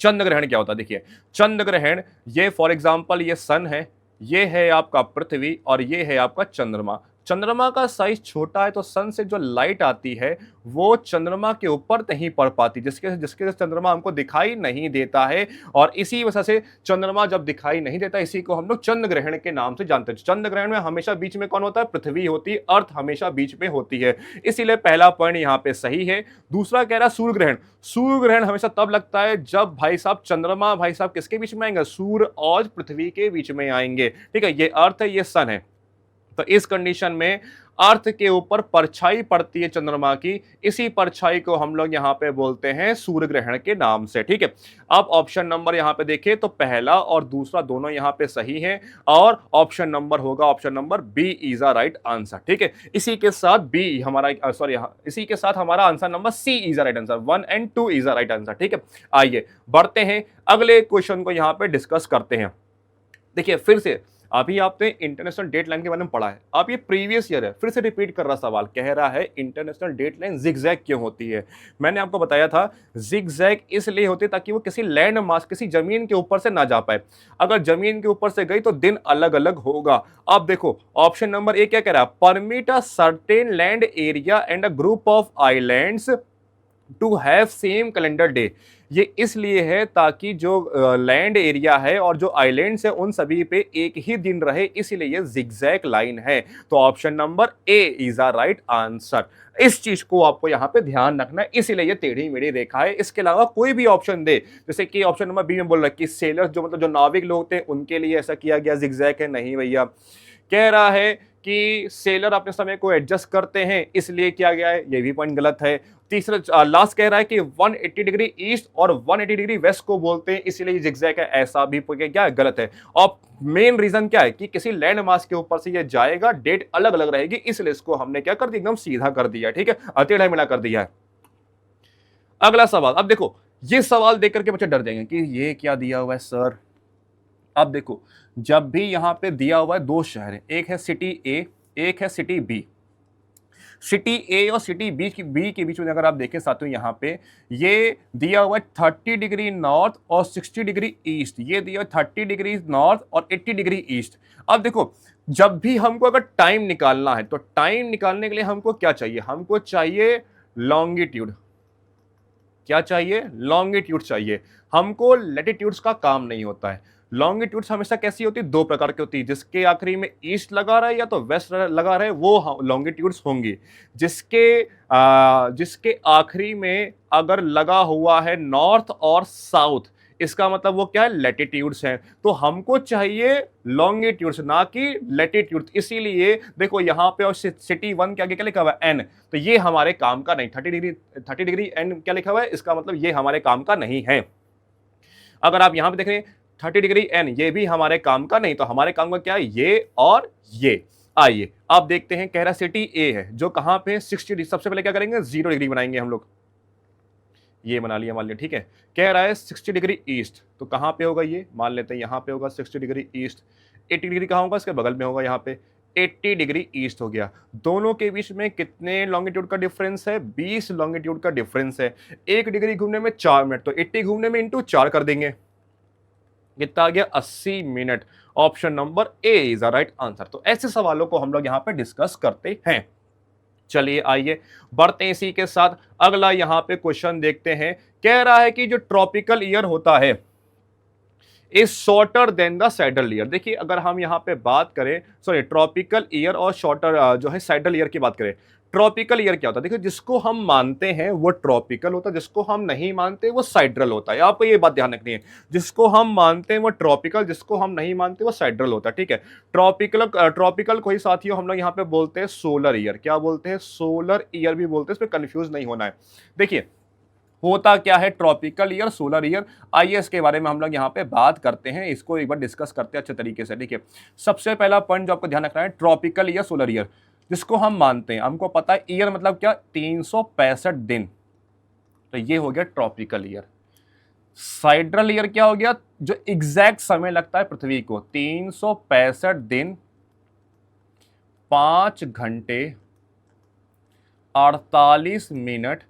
चंद्र ग्रहण। क्या होता है देखिए, चंद्र ग्रहण ये फॉर एग्जांपल ये सन है, ये है आपका पृथ्वी और ये है आपका चंद्रमा। चंद्रमा का साइज छोटा है तो सन से जो लाइट आती है वो चंद्रमा के ऊपर नहीं पड़ पाती, जिसके जिसके चंद्रमा हमको दिखाई नहीं देता है। और इसी वजह से चंद्रमा जब दिखाई नहीं देता, इसी को हम लोग चंद्र ग्रहण के नाम से जानते हैं। चंद्र ग्रहण में हमेशा बीच में कौन होता है, पृथ्वी होती है, अर्थ हमेशा बीच में होती है। इसीलिए पहला पॉइंट यहाँ पे सही है। दूसरा कह रहा है सूर्य ग्रहण। सूर्य ग्रहण हमेशा तब लगता है जब भाई साहब चंद्रमा भाई साहब किसके बीच में आएंगे, सूर्य और पृथ्वी के बीच में आएंगे। ठीक है, ये अर्थ है ये सन है। तो इस कंडीशन में अर्थ के ऊपर परछाई पड़ती है चंद्रमा की, इसी परछाई को हम लोग यहां पे बोलते हैं सूर्य ग्रहण के नाम से। ठीक है, अब ऑप्शन नंबर यहां पे देखिए तो पहला और दूसरा दोनों यहां पे सही हैं और ऑप्शन नंबर होगा option number B is a right answer. ठीक है, इसी के साथ बी हमारा इसी के साथ हमारा answer number C is a right answer, 1 और 2 इज अ राइट आंसर। ठीक है, आइए बढ़ते हैं अगले क्वेश्चन को यहां पे डिस्कस करते हैं। देखिए फिर से अभी आपने इंटरनेशनल डेट लाइन के बारे में पढ़ा है, अब ये प्रीवियस ईयर है, फिर से रिपीट कर रहा सवाल। कह रहा है इंटरनेशनल डेट लाइन जिगजैग क्यों होती है। मैंने आपको बताया था जिगजैग इसलिए होती है ताकि वो किसी लैंड मास, किसी जमीन के ऊपर से ना जा पाए। अगर जमीन के ऊपर से गई तो दिन अलग अलग होगा। अब देखो ऑप्शन नंबर ए क्या कह रहा है, permit a certain land area and a group of islands to have same calendar day. ये इसलिए है ताकि जो लैंड एरिया है और जो आइलैंड्स है उन सभी पे एक ही दिन रहे, इसीलिए ये जिगजैग लाइन है। तो option number A is a right answer. इस चीज को आपको यहां पे ध्यान रखना है, इसीलिए ये टेढ़ी मेढ़ी रेखा है। इसके अलावा कोई भी ऑप्शन दे, जैसे कि ऑप्शन नंबर बी में बोल रहा है कि सेलर्स जो मतलब जो नाविक लोग थे उनके लिए ऐसा किया गया जिगजैग है, नहीं भैया। कह रहा है कि सेलर अपने समय को एडजस्ट करते हैं इसलिए किया गया है, ये भी पॉइंट गलत है। तीसरा लास्ट कह रहा है कि 180 डिग्री ईस्ट और 180 डिग्री वेस्ट को बोलते हैं इसलिए जिगजैग है, ऐसा भी क्या गलत है। और मेन रीजन क्या है कि किसी लैंड मास के ऊपर से ये जाएगा, डेट अलग अलग रहेगी, इसलिए इसको हमने क्या कर दिया, एकदम सीधा कर दिया। ठीक है, अतेड़ा मिला कर दिया है। अगला सवाल, अब देखो ये सवाल देख करके बच्चे डर जाएंगे कि ये क्या दिया हुआ है सर। अब देखो जब भी यहां पे दिया हुआ है दो शहर है, एक है सिटी ए, एक है सिटी बी। सिटी ए और सिटी बी के बीच में अगर आप देखें साथियों, यहां पे ये दिया हुआ है 30 डिग्री नॉर्थ और 60 डिग्री ईस्ट। ये दिया हुआ 30 डिग्री नॉर्थ और 80 डिग्री ईस्ट। अब देखो जब भी हमको अगर टाइम निकालना है तो टाइम निकालने के लिए हमको क्या चाहिए, हमको चाहिए लॉन्गिट्यूड। क्या चाहिए, लॉन्गिट्यूड चाहिए। हमको लैटिट्यूड्स का काम नहीं होता है। लॉन्गिट्यूड्स हमेशा कैसी होती है, दो प्रकार की होती है, जिसके आखिरी में ईस्ट लगा रहा है या तो वेस्ट लगा रहा है वो लॉन्गिट्यूड्स होंगी। जिसके आखिरी में अगर लगा हुआ है नॉर्थ और साउथ, इसका मतलब वो क्या है, लैटिट्यूड्स है। तो हमको चाहिए लॉन्गिट्यूड्स ना कि लैटिट्यूड्स, इसीलिए देखो यहाँ पे और सिटी 1 के आगे क्या लिखा हुआ है, एन, तो ये हमारे काम का नहीं। 30 डिग्री एन क्या लिखा हुआ है, इसका मतलब ये हमारे काम का नहीं है। अगर आप यहां पे देख रहे हैं 30 डिग्री एन, ये भी हमारे काम का नहीं, तो हमारे काम का क्या है, ये और ये। आइए आप देखते हैं, कह रहा सिटी ए है जो कहां पे 60 डिग्री, सबसे पहले क्या करेंगे, 0 डिग्री बनाएंगे हम लोग, ये बना लिया मान लिया, ठीक है। कह रहा है 60 डिग्री ईस्ट, तो कहां पे होगा ये, मान लेते हैं यहां पे होगा 60 डिग्री ईस्ट। 80 डिग्री कहां होगा, इसके बगल में होगा, यहाँ पे 80 डिग्री ईस्ट हो गया। दोनों के बीच में कितने लॉन्गिट्यूड का डिफरेंस है, 20 लॉन्गिट्यूड का डिफरेंस है। 1 डिग्री घूमने में 4 मिनट, तो 80 घूमने में इंटू 4 कर देंगे, कितना आ गया, 80 minute. Option number A is the right answer. तो ऐसे सवालों को हम लोग यहां पे डिस्कस करते हैं। चलिए आइए बढ़ते हैं इसी के साथ, अगला यहां पे क्वेश्चन देखते हैं। कह रहा है कि जो ट्रॉपिकल ईयर होता है is shorter than the saddle year. देखिए अगर हम यहां पे बात करें, सॉरी, ट्रॉपिकल ईयर और शॉर्टर जो है सैडल ईयर की बात करें, ट्रॉपिकल ईयर क्या होता है, देखिए जिसको हम मानते हैं वो ट्रॉपिकल होता है, जिसको हम नहीं मानते वो साइड्रल होता है। आपको ये बात ध्यान रखनी है, जिसको हम मानते हैं वो ट्रॉपिकल, जिसको हम नहीं मानते वो साइड्रल होता है, ठीक है। ट्रॉपिकल कोई साथियों हम लोग यहाँ पे बोलते हैं सोलर ईयर, क्या बोलते हैं, सोलर ईयर भी बोलते हैं, इसमें कंफ्यूज नहीं होना है। देखिए होता क्या है ट्रॉपिकल ईयर, सोलर ईयर, आइए इसके बारे में हम लोग यहाँ पे बात करते हैं, इसको एक बार डिस्कस करते हैं अच्छे तरीके से। देखिए सबसे पहला पॉइंट जो आपको ध्यान रखना है, ट्रॉपिकल ईयर, सोलर ईयर, जिसको हम मानते हैं, हमको पता है ईयर मतलब क्या, 365 दिन, तो ये हो गया ट्रॉपिकल ईयर। साइड्रल ईयर क्या हो गया, जो एग्जैक्ट समय लगता है पृथ्वी को, 365 दिन 5 घंटे 48 मिनट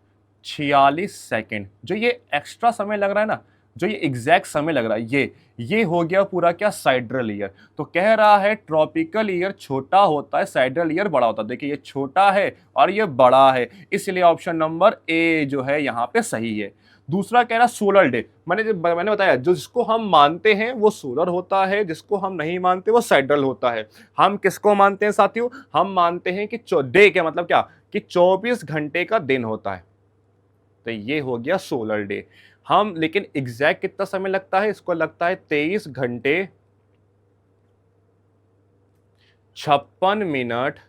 46 सेकेंड। जो ये एक्स्ट्रा समय लग रहा है ना, जो ये एग्जैक्ट समय लग रहा है, ये हो गया पूरा क्या, साइड्रल ईयर। तो कह रहा है ट्रॉपिकल ईयर छोटा होता है, साइड्रल ईयर बड़ा होता है। देखिए ये छोटा है और ये बड़ा है, इसलिए ऑप्शन नंबर ए जो है यहाँ पे सही है। दूसरा कह रहा सोलर डे, मैंने बताया जो जिसको हम मानते हैं वो सोलर होता है, जिसको हम नहीं मानते वो साइड्रल होता है। हम किसको मानते हैं साथियों, हम मानते हैं कि डे क्या मतलब क्या, कि 24 घंटे का दिन होता है, तो ये हो गया सोलर डे। हम लेकिन एग्जैक्ट कितना समय लगता है, इसको लगता है 23 घंटे 56 मिनट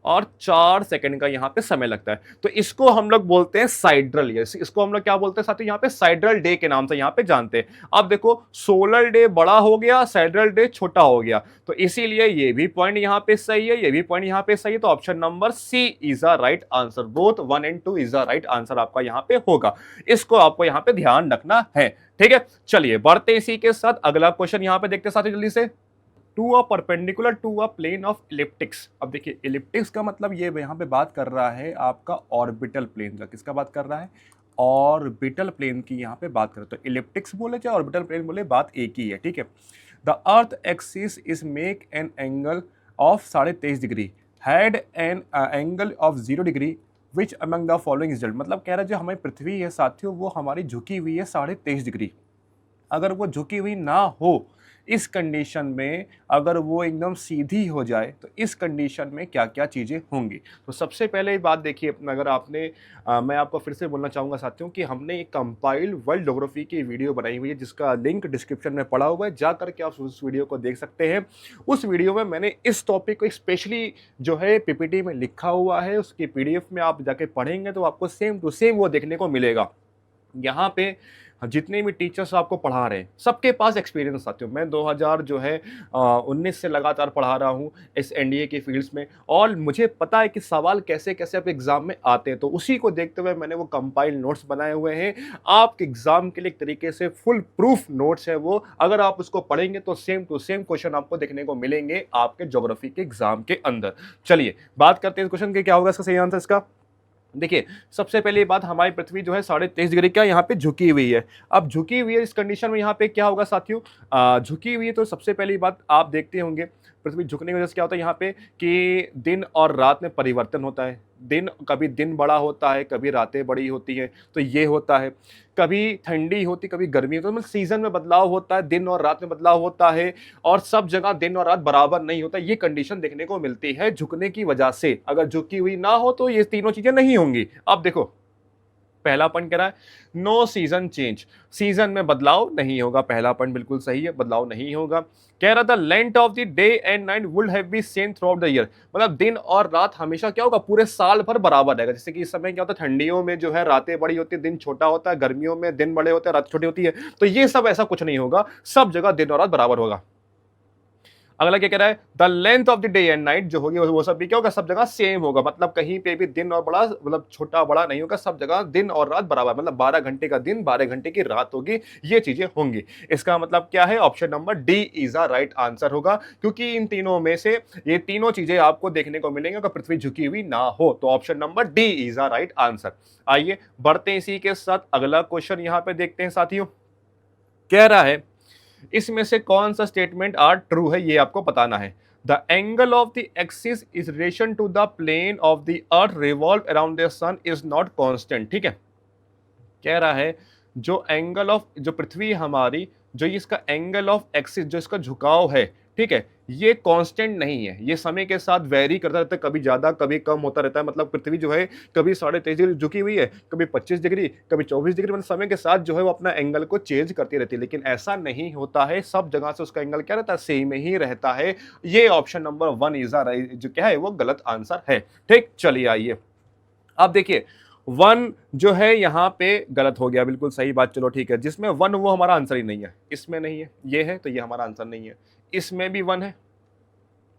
और 4 सेकंड का यहाँ पे समय लगता है, तो इसको हम लोग बोलते हैं साइड्रल ईयर। इसको हम लोग क्या बोलते हैं साथियों, यहाँ पे साइड्रल डे के नाम से यहाँ पे जानते हैं। अब देखो सोलर डे बड़ा हो गया, साइड्रल डे छोटा हो गया, तो इसीलिए ये भी पॉइंट यहाँ पे सही है, ये भी पॉइंट यहाँ पे सही है, तो option number C is the right answer. Both 1 and 2 is the right answer आपका यहाँ पे होगा, इसको आपको यहाँ पे ध्यान रखना है, ठीक है। चलिए बढ़ते इसी के साथ, अगला क्वेश्चन यहाँ पे देखते हैं साथियों जल्दी से। To a perpendicular to a plane of ecliptics. अब देखिए इलिप्टिक्स का मतलब ये यहाँ पे बात कर रहा है आपका ऑर्बिटल प्लेन का, किसका बात कर रहा है, ऑर्बिटल प्लेन की यहाँ पे बात कर रहे, तो इलिप्टिक्स बोले चाहे ऑर्बिटल प्लेन बोले बात एक ही है, ठीक है। The earth axis is make an angle of 23.5 degree, had an angle of 0 degree, which among the following result. मतलब कह रहा है जो हमारी पृथ्वी है साथियों वो हमारी झुकी हुई है 23.5 डिग्री, अगर वो झुकी हुई ना हो, इस कंडीशन में अगर वो एकदम सीधी हो जाए तो इस कंडीशन में क्या क्या चीज़ें होंगी। तो सबसे पहले बात देखिए, अगर आपने मैं आपको फिर से बोलना चाहूँगा साथियों कि हमने एक कंपाइल्ड वर्ल्ड ज्योग्राफी की वीडियो बनाई हुई है, जिसका लिंक डिस्क्रिप्शन में पड़ा हुआ है, जा करके आप उस वीडियो को देख सकते हैं। उस वीडियो में मैंने इस टॉपिक को स्पेशली जो है पीपीटी में लिखा हुआ है, उसकी पीडीएफ में आप जाके पढ़ेंगे तो आपको सेम टू सेम वो देखने को मिलेगा। यहाँ पे जितने भी टीचर्स आपको पढ़ा रहे हैं सबके पास एक्सपीरियंस साथियों, मैं 2000 जो है 19 से लगातार पढ़ा रहा हूँ इस एनडीए की फील्ड्स में, और मुझे पता है कि सवाल कैसे कैसे आप एग्जाम में आते हैं, तो उसी को देखते हुए मैंने वो कंपाइल नोट्स बनाए हुए हैं आपके एग्जाम के लिए। एक तरीके से फुल प्रूफ नोट्स है वो, अगर आप उसको पढ़ेंगे तो सेम टू सेम क्वेश्चन आपको देखने को मिलेंगे आपके ज्योग्राफी के एग्जाम के अंदर। चलिए बात करते हैं इस क्वेश्चन के, क्या होगा इसका सही आंसर इसका। देखिए सबसे पहली बात, हमारी पृथ्वी जो है 23.5 डिग्री क्या यहाँ पे झुकी हुई है। अब झुकी हुई है इस कंडीशन में यहाँ पे क्या होगा साथियों, झुकी हुई है, तो सबसे पहली बात आप देखते होंगे पृथ्वी झुकने की वजह से क्या होता है यहाँ पे कि दिन और रात में परिवर्तन होता है। कभी दिन बड़ा होता है, कभी रातें बड़ी होती हैं, तो ये होता है। कभी ठंडी होती, कभी गर्मी होती है, तो मतलब सीजन में बदलाव होता है, दिन और रात में बदलाव होता है, और सब जगह दिन और रात बराबर नहीं होता। ये कंडीशन देखने को मिलती है झुकने की वजह से। अगर झुकी हुई ना हो तो ये तीनों चीजें नहीं होंगी। अब देखो पहला पॉइंट कह रहा है नो सीजन चेंज, सीजन में बदलाव नहीं होगा। पहला पॉइंट बिल्कुल सही है, बदलाव नहीं होगा। कह रहा था length of the day and night would have B same through out the year, मतलब दिन और रात हमेशा क्या होगा, पूरे साल भर बराबर रहेगा। जैसे कि इस समय क्या होता है, ठंडियों में जो है रातें बड़ी होती है, दिन छोटा होता है, गर्मियों में दिन बड़े होते हैं, रात छोटी होती है। तो ये सब ऐसा कुछ नहीं होगा, सब जगह दिन और रात बराबर होगा। अगला क्या कह रहा है, the length of the day and night जो होगी वो सब भी क्या होगा, सब जगह सेम होगा, मतलब कहीं पे भी दिन और बड़ा मतलब छोटा बड़ा नहीं होगा, सब जगह दिन और रात बराबर, मतलब 12 घंटे का दिन 12 घंटे की रात होगी, ये चीजें होंगी। इसका मतलब क्या है, option number D is a right answer होगा, क्योंकि इन तीनों में से ये तीनों चीजें आपको देखने को मिलेंगी अगर पृथ्वी झुकी हुई ना हो, तो option number D is a right answer. आइए बढ़ते हैं इसी के साथ अगला क्वेश्चन यहां पे देखते हैं साथियों। कह रहा है इसमें से कौन सा स्टेटमेंट आर ट्रू है, ये आपको बताना है। The angle of the axis is relation to the plane of the earth revolve around the sun is not constant. ठीक है, कह रहा है जो एंगल ऑफ जो पृथ्वी हमारी जो इसका एंगल ऑफ एक्सिस जो इसका झुकाव है, ठीक है, ये कांस्टेंट नहीं है, ये समय के साथ वेरी करता रहता है, कभी ज्यादा कभी कम होता रहता है। मतलब पृथ्वी जो है कभी 23.5 डिग्री झुकी हुई है, कभी 25 डिग्री, कभी 24 डिग्री, मतलब समय के साथ जो है वो अपना एंगल को चेंज करती रहती है। लेकिन ऐसा नहीं होता है, सब जगह से उसका एंगल क्या रहता है, सेम ही रहता है। ये ऑप्शन नंबर 1 इज जो क्या है वो गलत आंसर है। ठीक, चलिए आइए अब देखिए 1 जो है यहाँ पे गलत हो गया, बिल्कुल सही बात, चलो ठीक है। जिसमें 1 वो हमारा आंसर ही नहीं है, इसमें नहीं है, ये है तो ये हमारा आंसर नहीं है। इसमें भी 1 है,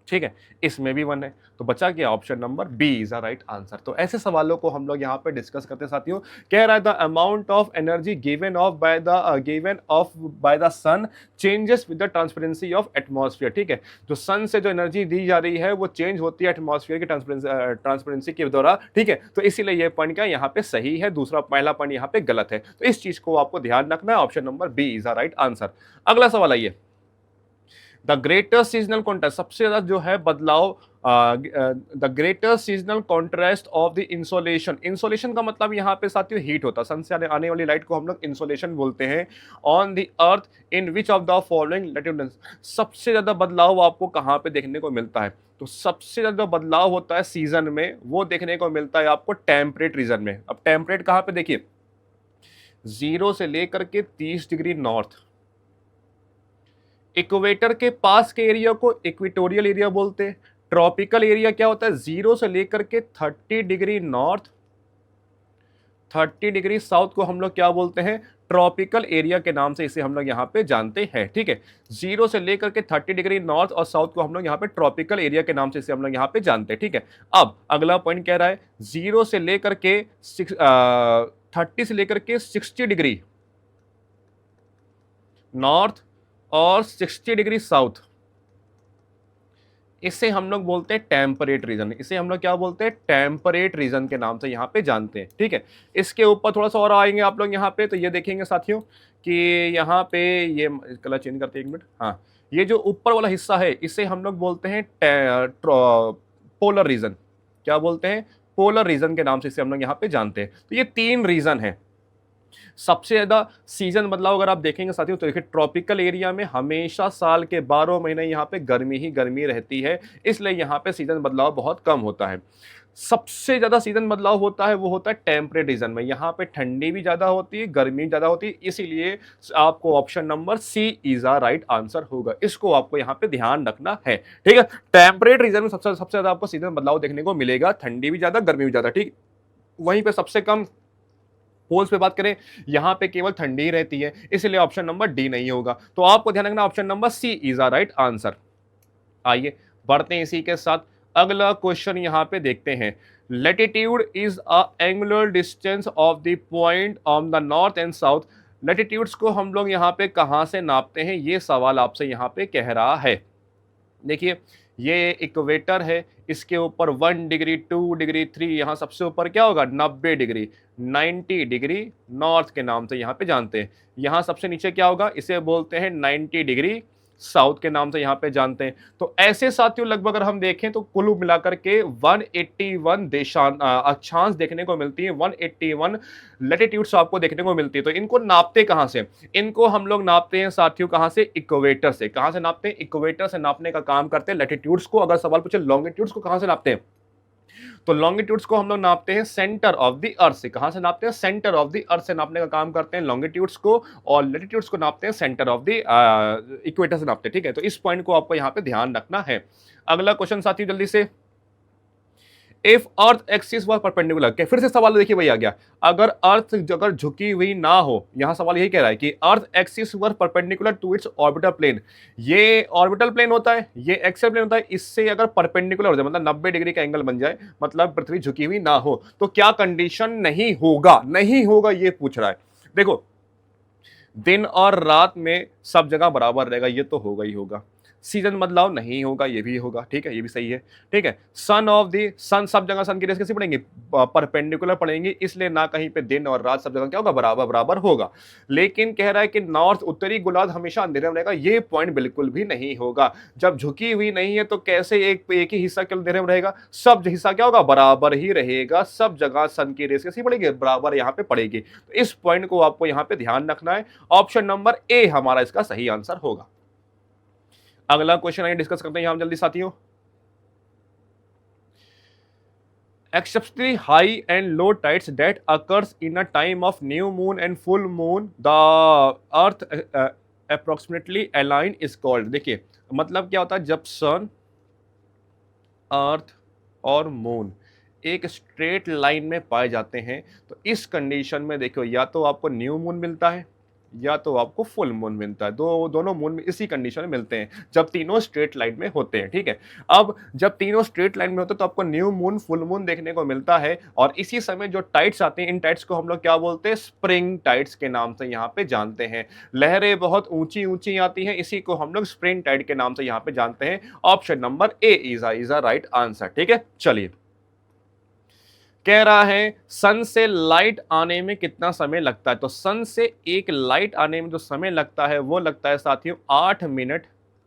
ठीक है, इसमें भी 1 है, तो बचा क्या, option number B is a right answer. तो ऐसे सवालों को हम लोग यहाँ पे डिस्कस करते हैं साथियों। कह रहा है the amount of energy given off by the sun changes with the transparency of atmosphere. ठीक है, जो सन से जो एनर्जी दी जा रही है वो चेंज होती है एटमॉस्फेयर की ट्रांसपेरेंसी के द्वारा। ठीक है, तो इसीलिए ये पॉइंट क्या यहाँ पे सही है, दूसरा पहला पॉइंट यहाँ पे गलत है। तो इस चीज को आपको ध्यान रखना है, option number B is a right answer. अगला सवाल आइए, द ग्रेटेस्ट सीजनल कॉन्ट्रास्ट, सबसे ज्यादा जो है बदलाव, the greatest seasonal contrast of the insolation. Insolation का मतलब यहाँ पे साथियों हीट होता है, सन से आने वाली लाइट को हम लोग इंसोलेशन बोलते हैं। On the earth in which of the following latitudes, सबसे ज्यादा बदलाव आपको कहाँ पे देखने को मिलता है, तो सबसे ज्यादा बदलाव होता है सीजन में, वो देखने को मिलता है आपको टेम्परेट रीजन में। अब टेम्परेट कहाँ पे देखिए, 0 से लेकर के 30 डिग्री नॉर्थ, इक्वेटर के पास के एरिया को इक्वेटोरियल एरिया बोलते हैं। ट्रॉपिकल एरिया क्या होता है, 0 से लेकर के 30 डिग्री नॉर्थ 30 डिग्री साउथ को हम लोग क्या बोलते हैं, ट्रॉपिकल एरिया के नाम से इसे हम लोग यहाँ पे जानते हैं। ठीक है, 0 से लेकर के 30 डिग्री नॉर्थ और साउथ को हम लोग यहाँ पे ट्रॉपिकल एरिया के नाम से इसे हम लोग यहाँ पे जानते हैं। ठीक है, अब अगला पॉइंट कह रहा है 0 से लेकर के 30 से लेकर के 60 डिग्री नॉर्थ और 60 डिग्री साउथ, इसे हम लोग बोलते हैं टेम्परेट रीजन। इसे हम लोग क्या बोलते हैं, टेम्परेट रीजन के नाम से यहाँ पे जानते हैं। ठीक है, इसके ऊपर थोड़ा सा और आएंगे आप लोग यहाँ पे, तो ये देखेंगे साथियों कि यहाँ पे ये कलर चेंज करते हैं, 1 मिनट, हाँ, ये जो ऊपर वाला हिस्सा है इसे हम लोग बोलते हैं पोलर रीजन। क्या बोलते हैं, पोलर रीजन के नाम से इसे हम लोग यहाँ पे जानते हैं। तो ये 3 रीजन है। सबसे ज्यादा सीजन बदलाव अगर आप देखेंगे साथियों तो देखिए ट्रॉपिकल एरिया में हमेशा साल के 12 महीने यहाँ पे गर्मी ही गर्मी रहती है, इसलिए यहाँ पे सीजन बदलाव बहुत कम होता है। सबसे ज्यादा सीजन बदलाव होता है वो होता है टेम्परेट रीजन में, यहाँ पे ठंडी भी ज्यादा होती है, गर्मी ज्यादा होती है, इसीलिए आपको option number C is a right answer होगा। इसको आपको यहाँ पे ध्यान रखना है। ठीक है, टेम्परेट रीजन में सबसे ज्यादा आपको सीजन बदलाव देखने को मिलेगा, ठंडी भी ज्यादा गर्मी भी ज्यादा। ठीक, वहीं पे सबसे कम पोल्स पे बात करें, यहां पे केवल ठंडी ही रहती है, इसलिए ऑप्शन नंबर डी नहीं होगा। तो आपको ध्यान रखना option number C is a right answer. आइए बढ़ते हैं इसी के साथ अगला क्वेश्चन यहां पे देखते हैं। Latitude is a angular distance of the point on the north and south. Latitudes को हम लोग यहाँ पे कहां से नापते हैं, ये सवाल आपसे यहाँ पे कह रहा है। देखिए ये इक्वेटर है, इसके ऊपर 1 डिग्री 2 डिग्री 3, यहाँ सबसे ऊपर क्या होगा 90 डिग्री, 90 डिग्री नॉर्थ के नाम से यहाँ पे जानते हैं। यहाँ सबसे नीचे क्या होगा, इसे बोलते हैं 90 डिग्री साउथ के नाम से यहाँ पे जानते हैं। तो ऐसे साथियों लगभग अगर हम देखें तो कुल मिलाकर के 181 अक्षांश देखने को मिलती है, 181 लैटिट्यूड्स आपको देखने को मिलती है। तो इनको नापते कहां से, इनको हम लोग नापते हैं साथियों कहां से, इक्वेटर से। कहां से नापते हैं, इक्वेटर से नापने का काम करते हैं लैटिट्यूड्स को। अगर सवाल पूछे लॉन्गिट्यूड्स को कहां से नापते हैं, तो लॉन्गिट्यूड्स को हम लोग नापते हैं सेंटर ऑफ द अर्थ से। कहां से नापते हैं? सेंटर ऑफ द अर्थ से नापने का काम करते हैं लॉन्गिट्यूड्स को, और लैटिट्यूड्स को नापते हैं सेंटर ऑफ द इक्वेटर से नापते हैं। ठीक है, तो इस पॉइंट को आपको यहां पे ध्यान रखना है। अगला क्वेश्चन साथी जल्दी से, if earth axis were perpendicular, के फिर से सवाल देखिए वही आ गया, अगर अर्थ अगर झुकी हुई ना हो, यहां सवाल यही कह रहा है कि earth axis were perpendicular to its orbital plane, ये ऑर्बिटल प्लेन होता है, ये एक्सियल प्लेन होता है, इससे अगर परपेंडिकुलर हो जाए मतलब 90 डिग्री का एंगल बन जाए, मतलब पृथ्वी झुकी हुई ना हो, तो क्या कंडीशन नहीं होगा? नहीं होगा ये पूछ रहा है। देखो, दिन और रात में सब जगह बराबर रहेगा, ये तो होगा ही होगा। सीजन बदलाव नहीं होगा, ये भी होगा। ठीक है, ये भी सही है। ठीक है, सन ऑफ द सन, सब जगह सन की रेस कैसे पड़ेंगे? परपेंडिकुलर पड़ेंगे, इसलिए ना कहीं पे दिन और रात सब जगह क्या होगा? बराबर बराबर होगा। लेकिन कह रहा है कि नॉर्थ उत्तरी गोलार्ध हमेशा अंधेरे में रहेगा, ये पॉइंट बिल्कुल भी नहीं होगा। जब झुकी हुई नहीं है तो कैसे एक ही हिस्सा केवल अंधेरे में रहेगा? सब हिस्सा क्या होगा? बराबर ही रहेगा। सब जगह सन की रेस कैसी पड़ेगी? बराबर यहाँ पे पड़ेगी। तो इस पॉइंट को आपको यहाँ पे ध्यान रखना है। ऑप्शन नंबर ए हमारा इसका सही आंसर होगा। अगला क्वेश्चन आइए डिस्कस करते हैं यहां जल्दी साथियों। Exceptionally high and low tides that occurs in a time of new moon and full moon, the earth approximately align is called। देखिए मतलब क्या होता है, जब सन, अर्थ और मून एक स्ट्रेट लाइन में पाए जाते हैं, तो इस कंडीशन में देखो या तो आपको न्यू मून मिलता है या तो आपको फुल मून मिलता है। दोनों मून में इसी कंडीशन में मिलते हैं जब तीनों स्ट्रेट लाइन में होते हैं। ठीक है, अब जब तीनों स्ट्रेट लाइन में होते हैं तो आपको न्यू मून फुल मून देखने को मिलता है, और इसी समय जो टाइड्स आते हैं, इन टाइड्स को हम लोग क्या बोलते हैं? स्प्रिंग टाइड्स के नाम से यहाँ पे जानते हैं। लहरें बहुत ऊंची ऊंची आती हैं, इसी को हम लोग स्प्रिंग टाइड के नाम से यहाँ पे जानते हैं। Option number A is a right answer. ठीक है, चलिए कह रहा है सन से लाइट आने में कितना समय लगता है? तो सन से एक लाइट आने में जो समय लगता है वो लगता है साथियों 8 मिनट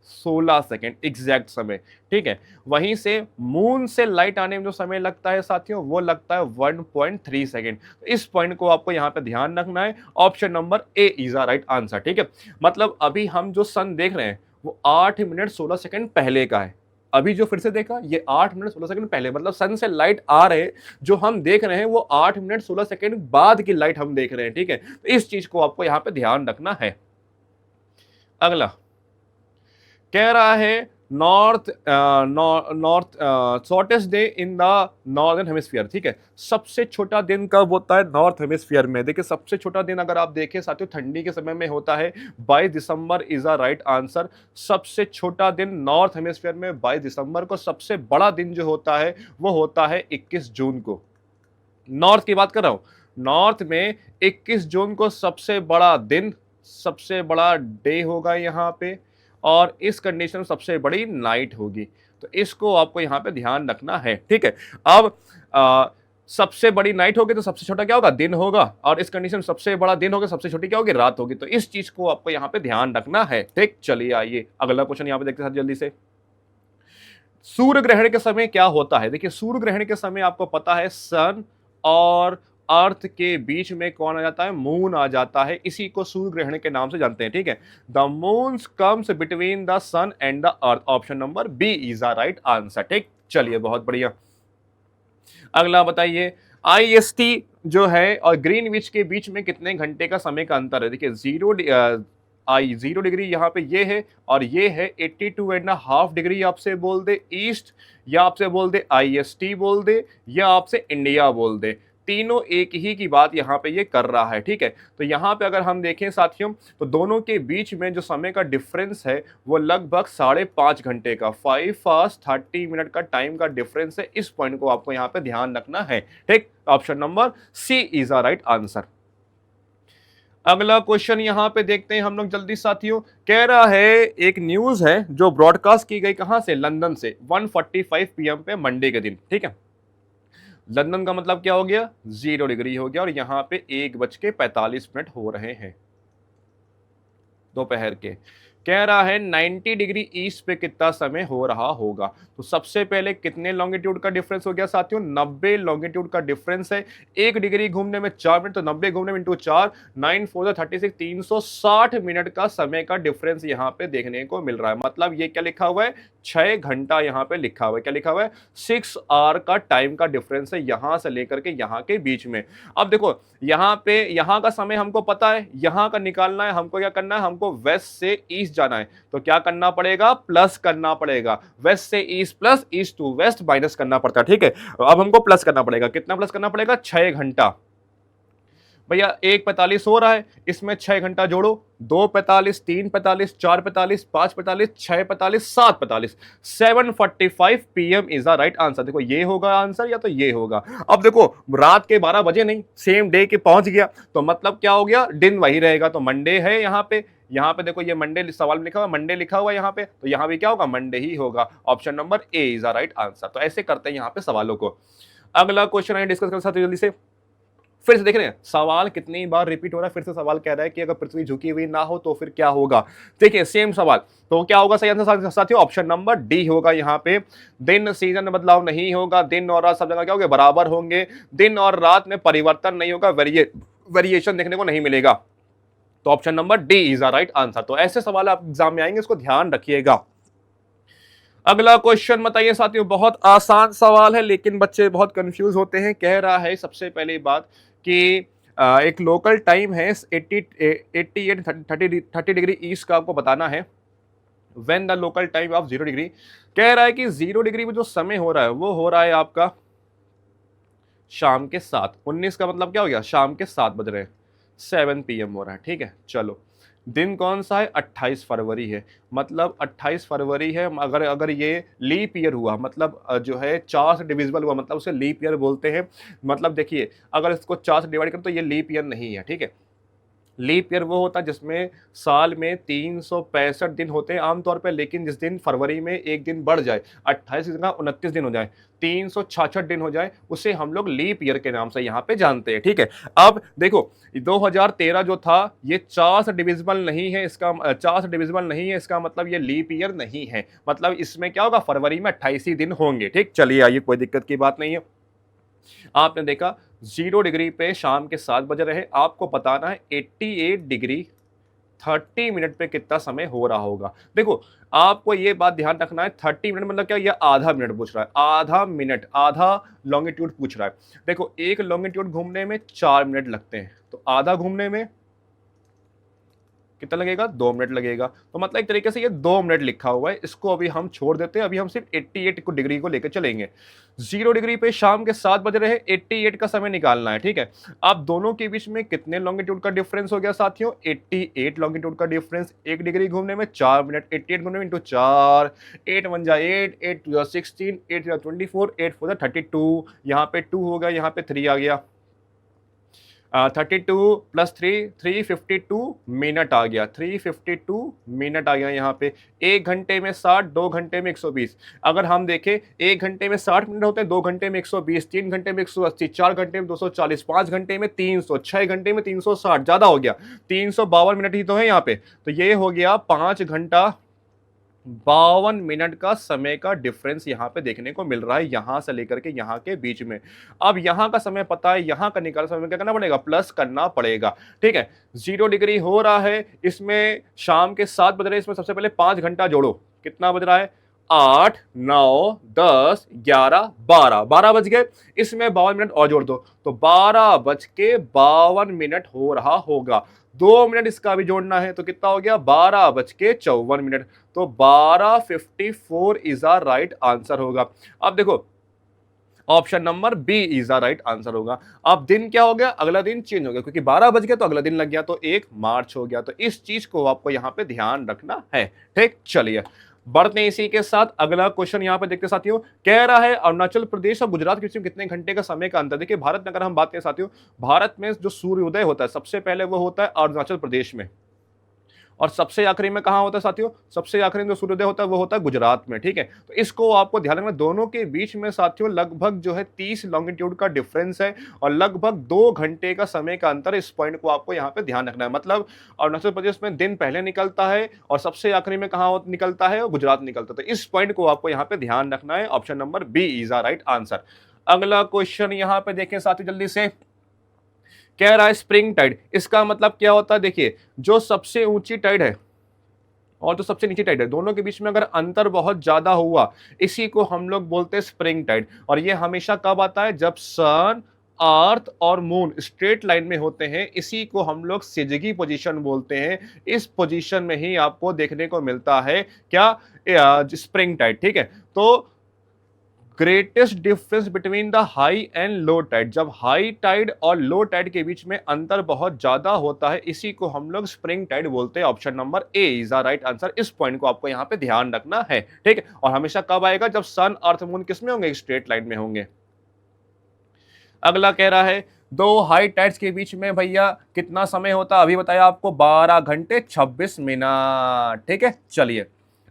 16 सेकेंड एग्जैक्ट समय। ठीक है, वहीं से मून से लाइट आने में जो समय लगता है साथियों वो लगता है 1.3 सेकेंड। तो इस पॉइंट को आपको यहां पे ध्यान रखना है। Option number A is a right answer. ठीक है, मतलब अभी हम जो सन देख रहे हैं वो 8 मिनट 16 सेकेंड पहले का है। अभी जो फिर से देखा ये 8 मिनट 16 सेकंड पहले, मतलब सन से लाइट आ रहे जो हम देख रहे हैं वो 8 मिनट 16 सेकंड बाद की लाइट हम देख रहे हैं। ठीक है, तो इस चीज को आपको यहां पे ध्यान रखना है। अगला कह रहा है north north shortest day in the northern hemisphere. ठीक है, सबसे छोटा दिन कब होता है नॉर्थ हेमिस्फीयर में? देखिए सबसे छोटा दिन अगर आप देखें साथियों ठंडी के समय में होता है 22 दिसंबर इज अ राइट आंसर। सबसे छोटा दिन नॉर्थ हेमिस्फीयर में 22 दिसंबर को। सबसे बड़ा दिन जो होता है वो होता है 21 जून को। नॉर्थ की बात कर रहा हूं, नॉर्थ में 21 जून को सबसे बड़ा दिन, सबसे बड़ा डे होगा यहाँ पे, और इस कंडीशन में सबसे बड़ी नाइट होगी। तो इसको आपको यहाँ पे ध्यान रखना है। ठीक है, अब सबसे बड़ी नाइट होगी तो सबसे छोटा क्या होगा? दिन होगा, और इस कंडीशन में सबसे बड़ा दिन होगा, सबसे छोटी क्या होगी? रात होगी। तो इस चीज को आपको यहाँ पे ध्यान रखना है। ठीक, चलिए आइए अगला क्वेश्चन यहाँ पे देखते हैं जल्दी से। सूर्य ग्रहण के समय क्या होता है? देखिए सूर्य ग्रहण के समय आपको पता है सन और अर्थ के बीच में कौन आ जाता है? मून आ जाता है। इसी को सूर्य ग्रहण के नाम से जानते हैं। ठीक है, the moon comes between the sun and the earth. Option number B is the right answer. ठीक, चलिए बहुत बढ़िया। अगला बताइए आईएसटी जो है और ग्रीनविच के बीच में कितने घंटे का समय का अंतर है? देखिए 0 डिग्री यहाँ पे ये है, और ये है 82.5 डिग्री। आपसे बोल दे ईस्ट, या आपसे बोल दे आईएसटी बोल दे, या आपसे इंडिया बोल दे, तीनों एक ही की बात यहाँ पे ये कर रहा है। ठीक है, तो यहाँ पे अगर हम देखें साथियों तो दोनों के बीच में जो समय का डिफरेंस है वो लगभग 5.5 घंटे का, 5 hours 30 मिनट का टाइम का डिफरेंस है। इस पॉइंट को आपको यहाँ पे ध्यान रखना है। ठीक, option number C is a right answer. अगला क्वेश्चन यहाँ पे देखते हैं हम लोग जल्दी साथियों। कह रहा है एक न्यूज है जो ब्रॉडकास्ट की गई कहां से? लंदन से, 1:45 PM पे मंडे के दिन। ठीक है, लंदन का मतलब क्या हो गया? 0 डिग्री हो गया, और यहाँ पे 1:45 हो रहे हैं दोपहर के। कह रहा है 90 डिग्री ईस्ट पे कितना समय हो रहा होगा। तो सबसे पहले कितने लॉन्गिट्यूड का डिफरेंस हो गया साथियों, 90 लॉन्गिट्यूड का डिफरेंस है। 1 डिग्री घूमने में 4 मिनट, तो 90 घूमने में इंटू 4, 9 4 36, 360 मिनट का समय का डिफरेंस यहाँ पे देखने को मिल रहा है। मतलब ये क्या लिखा हुआ है, 6 घंटा यहाँ पे लिखा हुआ है। क्या लिखा हुआ है, 6 आवर का टाइम का डिफरेंस है यहां से लेकर के यहाँ के बीच में। अब देखो यहाँ पे, यहाँ का समय हमको पता है, यहाँ का निकालना है हमको। क्या करना है, हमको वेस्ट से ईस्ट जाना है। तो क्या करना पड़ेगा, प्लस करना पड़ेगा। वेस्ट से east plus east to west minus करना पड़ता है। ठीक है, अब हमको प्लस करना पड़ेगा। कितना प्लस करना पड़ेगा, 6 घंटा। भैया 1:45 हो रहा है, इसमें 6 घंटा जोड़ो, 2:45, 3:45, 4:45, 5:45, 6:45, 7:45, 7:45 PM is the right answer. देखो ये होगा आंसर या तो ये होगा। अब देखो रात के 12 बजे नहीं, सेम डे के पहुंच गया, तो मतलब क्या हो गया, दिन वही रहेगा। तो मंडे है यहाँ पे, यहाँ पे देखो ये मंडे सवाल में लिखा हुआ, मंडे लिखा हुआ यहाँ पे, तो यहाँ भी क्या होगा, मंडे ही होगा। Option number A is the right answer. तो ऐसे करते हैं यहाँ पे सवालों को। अगला क्वेश्चन है, डिस्कस कर सकते जल्दी से। फिर से देख रहे हैं सवाल कितनी बार रिपीट हो रहा है। फिर से सवाल कह रहा है कि अगर पृथ्वी झुकी हुई ना हो तो फिर क्या होगा। देखिए सेम सवाल, तो क्या होगा सही आंसर साथियों, ऑप्शन नंबर डी होगा। यहाँ पे दिन सीजन में बदलाव नहीं होगा, दिन और रात सब जगह क्या होंगे, बराबर होंगे। दिन और रात में परिवर्तन नहीं होगा, वेरिएशन देखने को नहीं मिलेगा। तो option number D is the right answer. तो ऐसे सवाल आप एग्जाम में आएंगे, इसको ध्यान रखिएगा। अगला क्वेश्चन बताइए साथियों, बहुत आसान सवाल है लेकिन बच्चे बहुत कंफ्यूज होते हैं। कह रहा है सबसे पहली बात कि एक लोकल टाइम है 88 30 डिग्री ईस्ट का आपको बताना है। When the local time of 0 degree, कह रहा है कि 0 डिग्री में जो समय हो रहा है वो हो रहा है आपका शाम के 7, 19 का मतलब क्या हो गया, शाम के 7 बज रहे हैं, 7 PM हो रहा है। ठीक है, चलो दिन कौन सा है, 28 फरवरी है। मतलब 28 फरवरी है। अगर ये लीप ईयर हुआ, मतलब जो है 4 से डिविजिबल हुआ, मतलब उसे लीप ईयर बोलते हैं। मतलब देखिए अगर इसको 4 से डिवाइड करें तो ये लीप ईयर नहीं है। ठीक है, लीप ईयर वो होता है जिसमें साल में 365 दिन होते हैं आमतौर पे, लेकिन जिस दिन फरवरी में एक दिन बढ़ जाए, 28 दिन का 29 दिन हो जाए, 366 दिन हो जाए, उसे हम लोग लीप ईयर के नाम से यहाँ पे जानते हैं। ठीक है, अब देखो 2013 जो था ये 4 से डिविजिबल नहीं है, इसका 4 से डिविजिबल नहीं है, इसका मतलब ये लीप ईयर नहीं है। मतलब इसमें क्या होगा, फरवरी में 28 ही दिन होंगे। ठीक, चलिए आइए, कोई दिक्कत की बात नहीं है। आपने देखा 0 डिग्री पे शाम के 7 बज रहे, आपको बताना है 88 डिग्री 30 मिनट पे कितना समय हो रहा होगा। देखो आपको ये बात ध्यान रखना है, 30 मिनट मतलब क्या, ये आधा मिनट पूछ रहा है, आधा मिनट, आधा लॉन्गिट्यूड पूछ रहा है। देखो एक लॉन्गिट्यूड घूमने में 4 मिनट लगते हैं, तो आधा घूमने में कितना लगेगा, 2 मिनट लगेगा। तो मतलब एक तरीके से ये 2 मिनट लिखा हुआ है, इसको अभी हम छोड़ देते हैं। अभी हम सिर्फ 88 को डिग्री को लेकर चलेंगे। 0 डिग्री पे शाम के 7 बज रहे, 88 का समय निकालना है। ठीक है, अब दोनों के बीच में कितने लॉन्गिट्यूड का डिफरेंस हो गया साथियों, 88 लॉन्गिट्यूड का डिफरेंस। 1 डिग्री घूमने में 4 मिनट, 88 घूमने में इंटू 4, 8 1 जा 8, 8 2 जा 16, 8 जा 24, 8 4 जा 32, यहाँ पे 2 होगा, यहाँ पे 3 आ गया, 32 प्लस 3, 352 मिनट आ गया, 352 मिनट आ गया यहाँ पे। 1 घंटे में 60, 2 घंटे में 120। अगर हम देखें 1 घंटे में 60 मिनट होते हैं, 2 घंटे में 120, 3 घंटे में 180, 4 घंटे में 240, 5 घंटे में 300, 6 घंटे में 360, ज़्यादा हो गया, 352 मिनट ही तो है यहाँ पे। तो ये हो गया 5 घंटा 52 मिनट का समय का डिफरेंस यहाँ पे देखने को मिल रहा है, यहाँ से लेकर के यहाँ के बीच में। अब यहाँ का समय पता है, यहाँ का निकाल समय क्या करना पड़ेगा, प्लस करना पड़ेगा। ठीक है, 0 डिग्री हो रहा है, इसमें शाम के 7 बज रहे हैं, इसमें सबसे पहले 5 घंटा जोड़ो, कितना बज रहा है, 8 9 10 11 12, 12 बज गए, इसमें 52 मिनट और जोड़ दो, तो 12:52 हो रहा होगा। 2 मिनट इसका भी जोड़ना है, तो कितना हो गया, 12:54 मिनट। तो 12:54 इज द राइट आंसर होगा। अब देखो option number B is the right answer होगा। अब दिन क्या हो गया, अगला दिन चेंज हो गया, क्योंकि 12 बज गया तो अगला दिन लग गया, तो 1 मार्च हो गया। तो इस चीज को आपको यहाँ पे ध्यान रखना है। ठीक, चलिए बढ़ते हैं इसी के साथ। अगला क्वेश्चन यहाँ पे देखते साथियों, कह रहा है अरुणाचल प्रदेश और गुजरात के बीच में कितने घंटे का समय का अंतर। देखिए भारत में अगर हम बात करें साथियों, भारत में जो सूर्योदय होता है सबसे पहले वो होता है अरुणाचल प्रदेश में, और सबसे आखिरी में कहाँ होता है साथियों, सबसे आखिरी में जो सूर्योदय होता है वो होता है गुजरात में, ठीक है। तो इसको आपको ध्यान रखना, दोनों के बीच में साथियों लगभग जो है 30 लॉन्गिट्यूड का डिफरेंस है और लगभग 2 घंटे का समय का अंतर। इस पॉइंट को आपको यहाँ पे ध्यान रखना है। मतलब अरुणाचल प्रदेश में दिन पहले निकलता है और सबसे आखिरी में कहाँ निकलता है, गुजरात निकलता है। तो इस पॉइंट को आपको यहाँ पे ध्यान रखना है। Option number B is the right answer. अगला क्वेश्चन यहाँ पे देखें साथियों जल्दी से, कह रहा है स्प्रिंग टाइड, इसका मतलब क्या होता है। देखिए जो सबसे ऊंची टाइड है और जो सबसे नीचे टाइड है, दोनों के बीच में अगर अंतर बहुत ज्यादा हुआ, इसी को हम लोग बोलते हैं स्प्रिंग टाइड। और ये हमेशा कब आता है, जब सन, अर्थ और मून स्ट्रेट लाइन में होते हैं। इसी को हम लोग सिजगी पोजीशन बोलते हैं। इस पोजीशन में ही आपको देखने को मिलता है क्या, स्प्रिंग टाइड, ठीक है। तो greatest difference between the high and low tide, जब हाई टाइड और लो टाइड के बीच में अंतर बहुत ज्यादा होता है, इसी को हम लोग स्प्रिंग टाइड बोलते हैं। Option number A is the right answer. इस पॉइंट को आपको यहां पे ध्यान रखना है, ठीक है। और हमेशा कब आएगा, जब सन, अर्थ, मून किस में होंगे, स्ट्रेट लाइन में होंगे। अगला कह रहा है दो हाई टाइड्स के बीच में भैया कितना समय होता है, अभी बताया आपको 12 घंटे 26 मिनट, ठीक है। चलिए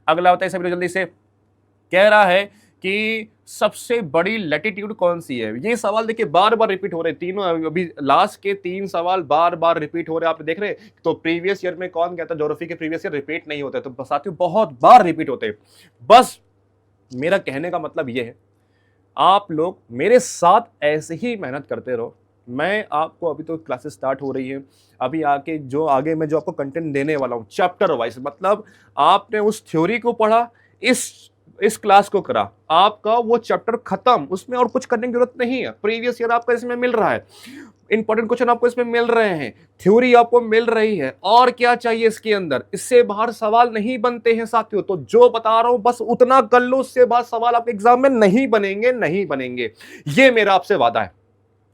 अगला बताइए सभी जल्दी से, कह रहा है कि सबसे बड़ी लैटिट्यूड कौन सी है। ये सवाल देखिए बार बार रिपीट हो रहे हैं, तीनों अभी लास्ट के 3 सवाल बार बार रिपीट हो रहे हैं, आप देख रहे हैं। तो प्रीवियस ईयर में कौन कहता है ज्योग्राफी के प्रीवियस ईयर रिपीट नहीं होते, तो साथियों बहुत बार रिपीट होते हैं। बस मेरा कहने का मतलब ये है, आप लोग मेरे साथ ऐसे ही मेहनत करते रहो। मैं आपको, अभी तो क्लासेस स्टार्ट हो रही है, अभी आके जो आगे मैं जो आपको कंटेंट देने वाला हूँ चैप्टर वाइज, मतलब आपने उस थ्योरी को पढ़ा, इस क्लास को करा, आपका वो चैप्टर खत्म, उसमें और कुछ करने की जरूरत नहीं है। प्रीवियस ईयर आपको इसमें मिल रहा है, इंपॉर्टेंट क्वेश्चन आपको इसमें मिल रहे हैं, थ्योरी आपको मिल रही है, और क्या चाहिए इसके अंदर। इससे बाहर सवाल नहीं बनते हैं साथियों। तो जो बता रहा हूं बस उतना कर लो, उससे बाहर सवाल आपके एग्जाम में नहीं बनेंगे, नहीं बनेंगे। ये मेरा आपसे वादा है,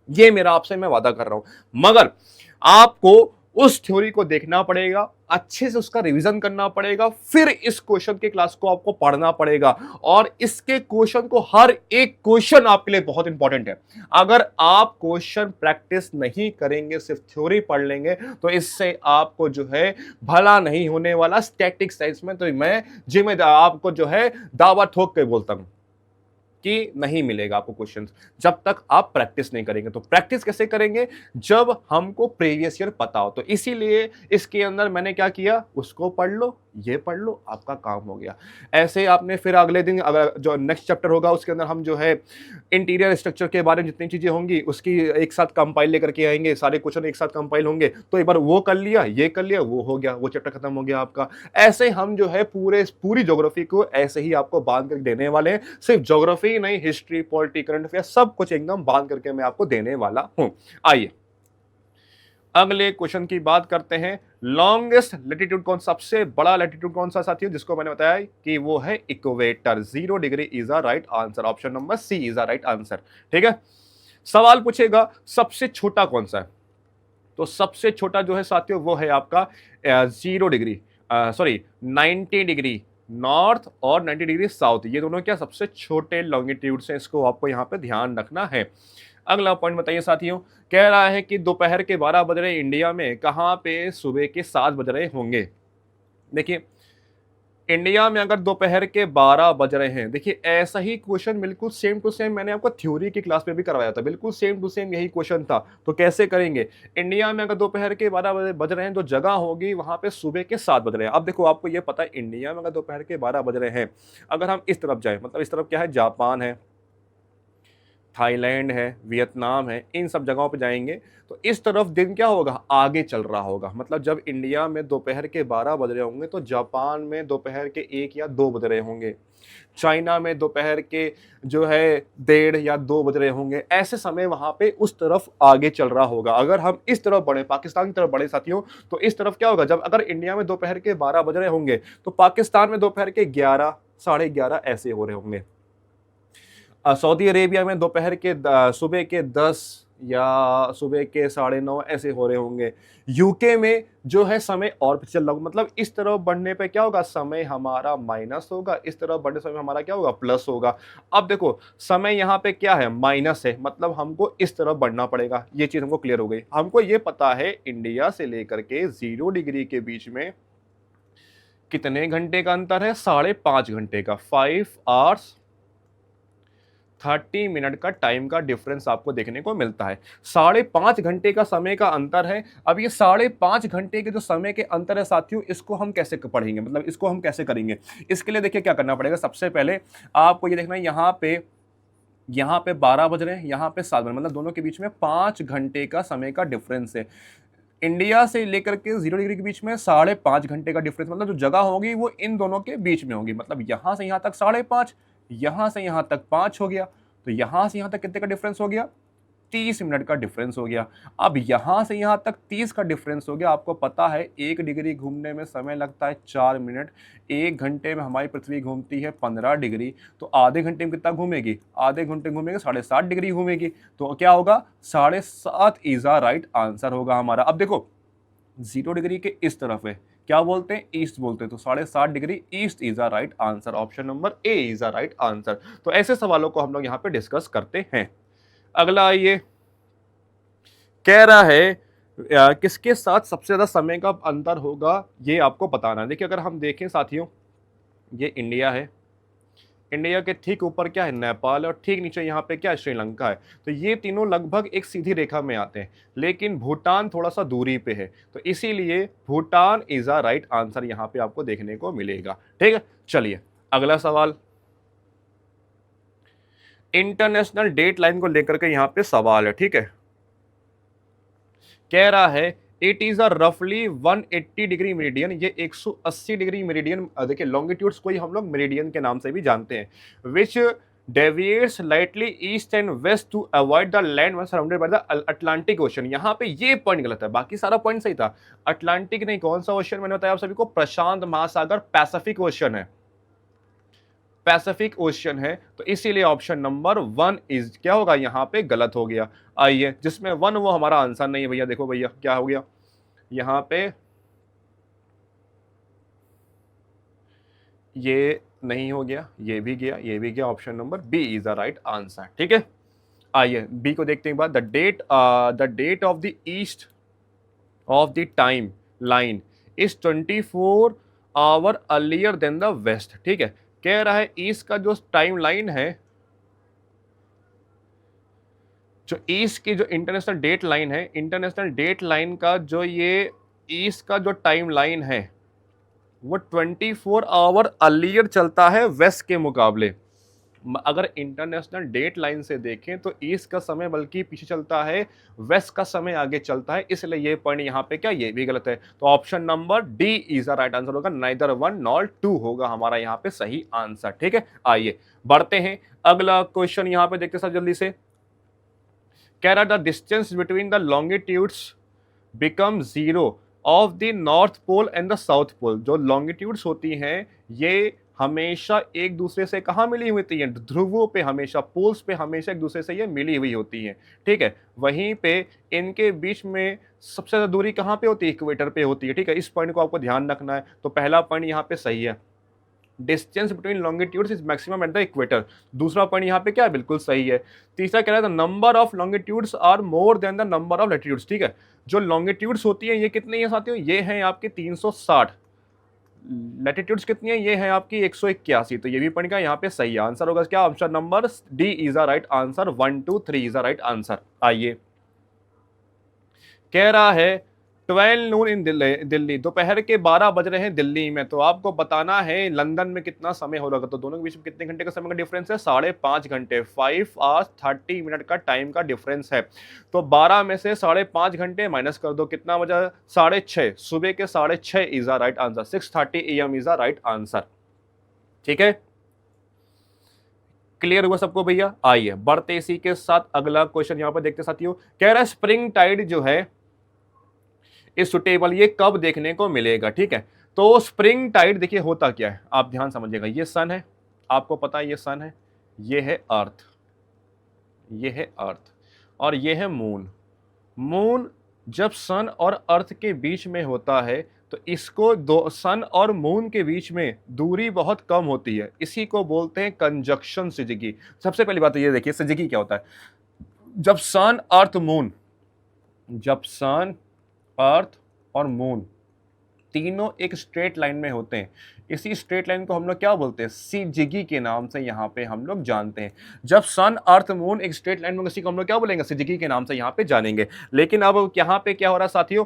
ये मेरा आपसे मैं वादा कर रहा हूं। मगर आपको उस थ्योरी को देखना पड़ेगा, अच्छे से उसका रिवीजन करना पड़ेगा, फिर इस क्वेश्चन के क्लास को आपको पढ़ना पड़ेगा। और इसके क्वेश्चन को, हर एक क्वेश्चन आपके लिए बहुत इंपॉर्टेंट है। अगर आप क्वेश्चन प्रैक्टिस नहीं करेंगे, सिर्फ थ्योरी पढ़ लेंगे, तो इससे आपको जो है भला नहीं होने वाला स्टैटिक साइंस में। तो मैं जिम्मेदार आपको जो है दावा ठोक के बोलता हूं कि नहीं मिलेगा आपको क्वेश्चंस जब तक आप प्रैक्टिस नहीं करेंगे। तो प्रैक्टिस कैसे करेंगे, जब हमको प्रीवियस ईयर पता हो। तो इसीलिए इसके अंदर मैंने क्या किया, उसको पढ़ लो, ये पढ़ लो, आपका काम हो गया। ऐसे आपने फिर अगले दिन अगर जो नेक्स्ट चैप्टर होगा उसके अंदर हम जो है इंटीरियर स्ट्रक्चर के बारे में जितनी चीजें होंगी उसकी एक साथ कंपाइल लेकर के आएंगे, सारे क्वेश्चन एक साथ कंपाइल होंगे। तो एक बार वो कर लिया, ये कर लिया, वो हो गया, वो चैप्टर खत्म हो गया आपका। ऐसे हम जो है पूरी ज्योग्राफी को ऐसे ही आपको बांध कर देने वाले हैं। सिर्फ ज्योग्राफी नहीं, हिस्ट्री, पॉलिटी, करंट अफेयर सब कुछ एकदम बांध करके मैं आपको देने वाला हूं। आइए अगले क्वेश्चन की बात करते हैं। लॉन्गेस्ट लैटिट्यूड कौन, सबसे बड़ा लैटिट्यूड कौन सा साथियों, जिसको मैंने बताया कि वो है equator, 0 degree is a right answer. Option number C is a right answer, ठीक है। सवाल पूछेगा सबसे छोटा कौन सा है, तो सबसे छोटा जो है साथियों वो है आपका 0 डिग्री, सॉरी 90 डिग्री नॉर्थ और 90 डिग्री साउथ। ये दोनों क्या सबसे छोटे लॉन्गिट्यूड हैं, इसको आपको यहाँ पे ध्यान रखना है। अगला पॉइंट बताइए साथियों, कह रहा है कि दोपहर के 12 बज रहे इंडिया में, कहां पे सुबह के 7 बज रहे होंगे। देखिए इंडिया में अगर दोपहर के 12 बज रहे हैं, देखिए ऐसा ही क्वेश्चन बिल्कुल सेम टू सेम मैंने आपको थ्योरी की क्लास में भी करवाया था, बिल्कुल सेम टू सेम यही क्वेश्चन था। तो कैसे करेंगे, इंडिया में अगर दोपहर के 12 बज रहे हैं, जो जगह होगी वहां पे सुबह के 7 बज रहे हैं। अब देखो आपको ये पता है इंडिया में अगर दोपहर के 12 बज रहे हैं, अगर हम इस तरफ जाए, मतलब इस तरफ क्या है, जापान है, थाईलैंड है, वियतनाम है, इन सब जगहों पे जाएंगे तो इस तरफ दिन क्या होगा, आगे चल रहा होगा। मतलब जब इंडिया में दोपहर के 12 बज रहे होंगे तो जापान में दोपहर के 1 या 2 बज रहे होंगे, चाइना में दोपहर के जो है 1:30 या 2 बज रहे होंगे। ऐसे समय वहां पे उस तरफ आगे चल रहा होगा। अगर हम इस तरफ बढ़े, पाकिस्तान की तरफ बढ़े साथियों, तो इस तरफ क्या होगा, जब अगर इंडिया में दोपहर के 12 बज रहे होंगे तो पाकिस्तान में दोपहर के 11, 11:30 ऐसे हो रहे होंगे। सऊदी अरेबिया में दोपहर के सुबह के 10 या सुबह के 9:30 ऐसे हो रहे होंगे। यूके में जो है समय और पीछे चल रहा होगा। मतलब इस तरफ बढ़ने पे क्या होगा, समय हमारा माइनस होगा, इस तरफ बढ़ने समय हमारा क्या होगा, प्लस होगा। अब देखो समय यहाँ पे क्या है, माइनस है, मतलब हमको इस तरफ बढ़ना पड़ेगा। ये चीज हमको क्लियर हो गई। हमको ये पता है इंडिया से लेकर के 0 डिग्री के बीच में कितने घंटे का अंतर है? 5.5 घंटे का। 5 आवर्स 30 मिनट का टाइम का डिफरेंस आपको देखने को मिलता है। 5.5 घंटे का समय का अंतर है। अब ये 5.5 घंटे के जो समय के अंतर है साथियों, इसको हम कैसे पढ़ेंगे, मतलब इसको हम कैसे करेंगे? इसके लिए देखिए क्या करना पड़ेगा। सबसे पहले आपको ये देखना है, यहाँ पे 12 बज रहे हैं, यहाँ पे 7 बज रहे हैं, मतलब दोनों के बीच में 5 घंटे का समय का डिफरेंस है। इंडिया से लेकर के 0 डिग्री के बीच में 5.5 घंटे का डिफरेंस, मतलब जो जगह होगी वो इन दोनों के बीच में होगी। मतलब यहां से यहां तक 5.5, यहां से यहां तक 5 हो गया, तो यहां से यहां तक कितने का डिफरेंस हो गया? 30 मिनट का डिफरेंस हो गया। अब यहां से यहां तक 30 का डिफरेंस हो गया। आपको पता है 1 डिग्री घूमने में समय लगता है 4 मिनट, 1 घंटे में हमारी पृथ्वी घूमती है 15 डिग्री, तो आधे घंटे में कितना घूमेगी? आधे घंटे घूमेगी 7.5 डिग्री घूमेगी। तो क्या होगा? 7.5 इज अ राइट आंसर होगा हमारा। अब देखो 0 डिग्री के इस तरफ है, क्या बोलते हैं? ईस्ट बोलते हैं, तो 7.5 degree east is a right answer. Option number A is a right answer. तो ऐसे सवालों को हम लोग यहाँ पे डिस्कस करते हैं। अगला आइए, कह रहा है किसके साथ सबसे ज्यादा समय का अंतर होगा, ये आपको बताना है। देखिए अगर हम देखें साथियों, ये इंडिया है, इंडिया के ठीक ऊपर क्या है? नेपाल, और ठीक नीचे यहाँ पे क्या है? श्रीलंका है। तो ये तीनों लगभग एक सीधी रेखा में आते हैं, लेकिन भूटान थोड़ा सा दूरी पे है, तो इसीलिए Bhutan is a right answer यहाँ पे आपको देखने को मिलेगा। ठीक है, चलिए अगला सवाल। इंटरनेशनल डेट लाइन को लेकर के यहाँ पे सवाल है। ठीक है, कह रहा है इट इज अ रफली 180 डिग्री मेरिडियन, ये 180 डिग्री मेरिडियन, देखिए लॉन्गिट्यूड्स को ही हम लोग मेरिडियन के नाम से भी जानते हैं, which deviates lightly east and west to avoid the land one surrounded by the Atlantic Ocean. यहाँ पे ये पॉइंट गलत है, बाकी सारा पॉइंट सही था। अटलांटिक नहीं, कौन सा ओशन मैंने बताया आप सभी को? प्रशांत महासागर, पैसिफिक ओशन है, पैसिफिक ओशियन है। तो इसीलिए ऑप्शन नंबर 1 इज क्या होगा? यहाँ पे गलत हो गया। आइए, जिसमें 1 वो हमारा आंसर नहीं है भैया। देखो भैया क्या हो गया यहाँ पे, ये नहीं हो गया, ये भी गया, ये भी गया। Option number B is the right answer. ठीक है, आइए बी को देखते हैं। बाद the date of the east of the time line is 24 hour earlier than the west. ठीक है, कह रहा है ईस्ट का जो टाइम लाइन है, जो ईस्ट की जो इंटरनेशनल डेट लाइन है, इंटरनेशनल डेट लाइन का जो ये ईस्ट का जो टाइम लाइन है वो 24 आवर अर्लियर चलता है वेस्ट के मुकाबले। अगर इंटरनेशनल डेट लाइन से देखें तो ईस्ट का समय बल्कि पीछे चलता है, वेस्ट का समय आगे चलता है, इसलिए ये पॉइंट यहाँ पे क्या, ये भी गलत है। तो option number D is the right answer होगा, नाइदर 1 नॉर 2 होगा हमारा यहाँ पे सही आंसर। ठीक है, आइए बढ़ते हैं, अगला क्वेश्चन यहाँ पे देखते हैं जल्दी से। कह रहा the distance between the longitudes become zero of the north pole and the south pole. जो लॉन्गिट्यूड्स होती हैं ये हमेशा एक दूसरे से कहाँ मिली हुई होती हैं? ध्रुवों पे, हमेशा पोल्स पे हमेशा एक दूसरे से ये मिली हुई होती हैं। ठीक है, वहीं पे इनके बीच में सबसे ज्यादा दूरी कहाँ पे होती है? इक्वेटर पे होती है। ठीक है, इस पॉइंट को आपको ध्यान रखना है। तो पहला पॉइंट यहाँ पे सही है, distance between longitudes is maximum at the equator. दूसरा पॉइंट यहाँ पे क्या है? बिल्कुल सही है। तीसरा कह रहा है number of longitudes are more than the number of latitudes. ठीक है, जो लॉन्गिट्यूड्स होती है ये कितनी है साथियों? ये हैं आपके 360। लैटिट्यूड्स कितनी है? ये है आपकी 181। तो ये भी पॉइंट का यहाँ पे सही आंसर होगा क्या? Option number D is the right answer. 1 2 3 is the right answer. आइए, कह रहा है 12 नून इन दिल्ली, दोपहर के 12 बज रहे हैं दिल्ली में। तो आपको बताना है लंदन में कितना समय हो रहा है। तो दोनों के बीच में कितने घंटे का समय का डिफरेंस है? 5.5 घंटे, 5 आवर्स 30 मिनट का टाइम का डिफरेंस है। तो 12 में से 5.5 घंटे माइनस कर दो, कितना बजा? 6:30। सुबह के 6:30 is the right answer. 6:30 AM is the right answer. ठीक है, क्लियर हुआ सबको भैया? आइए बढ़ते इसी के साथ अगला क्वेश्चन यहाँ पर देखते साथियों। कह रहा है स्प्रिंग टाइड जो है इस सुटेबल, ये कब देखने को मिलेगा? ठीक है, तो स्प्रिंग टाइड देखिए होता क्या है, आप ध्यान समझिएगा। ये सन है, आपको पता है ये सन है, ये है अर्थ, ये है अर्थ, और ये है मून। मून जब सन और अर्थ के बीच में होता है तो इसको दो सन और मून के बीच में दूरी बहुत कम होती है, इसी को बोलते हैं कंजक्शन सिजगी। सबसे पहली बात तो ये देखिए सिजगी क्या होता है। जब सन अर्थ मून, जब सन अर्थ और मून तीनों एक स्ट्रेट लाइन में होते हैं। इसी स्ट्रेट लाइन को हम लोग क्या बोलते हैं, सिजिगी के नाम से यहाँ पे हम लोग जानते हैं। जब सन अर्थ मून एक स्ट्रेट लाइन में, किसी को हम लोग क्या बोलेंगे, सिजिगी के नाम से यहाँ पे जानेंगे। लेकिन अब यहाँ पे क्या हो रहा है साथियों,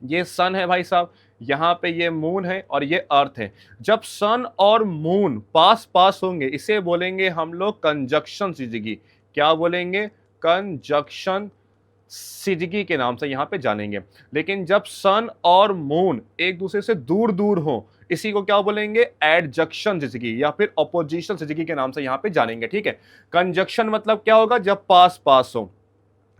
ये सन है भाई साहब, यहाँ पे ये मून है और ये अर्थ है। जब सन और मून पास पास होंगे इसे बोलेंगे हम लोग कंजक्शन सिजिगी। क्या बोलेंगे, कंजक्शन सिजिगी के नाम से यहाँ पे जानेंगे। लेकिन जब सन और मून एक दूसरे से दूर दूर हो इसी को क्या बोलेंगे, एडजक्शन सिजिगी या फिर अपोजिशन सिजिगी के नाम से यहाँ पे जानेंगे। ठीक है, कंजक्शन मतलब क्या होगा, जब पास पास हो,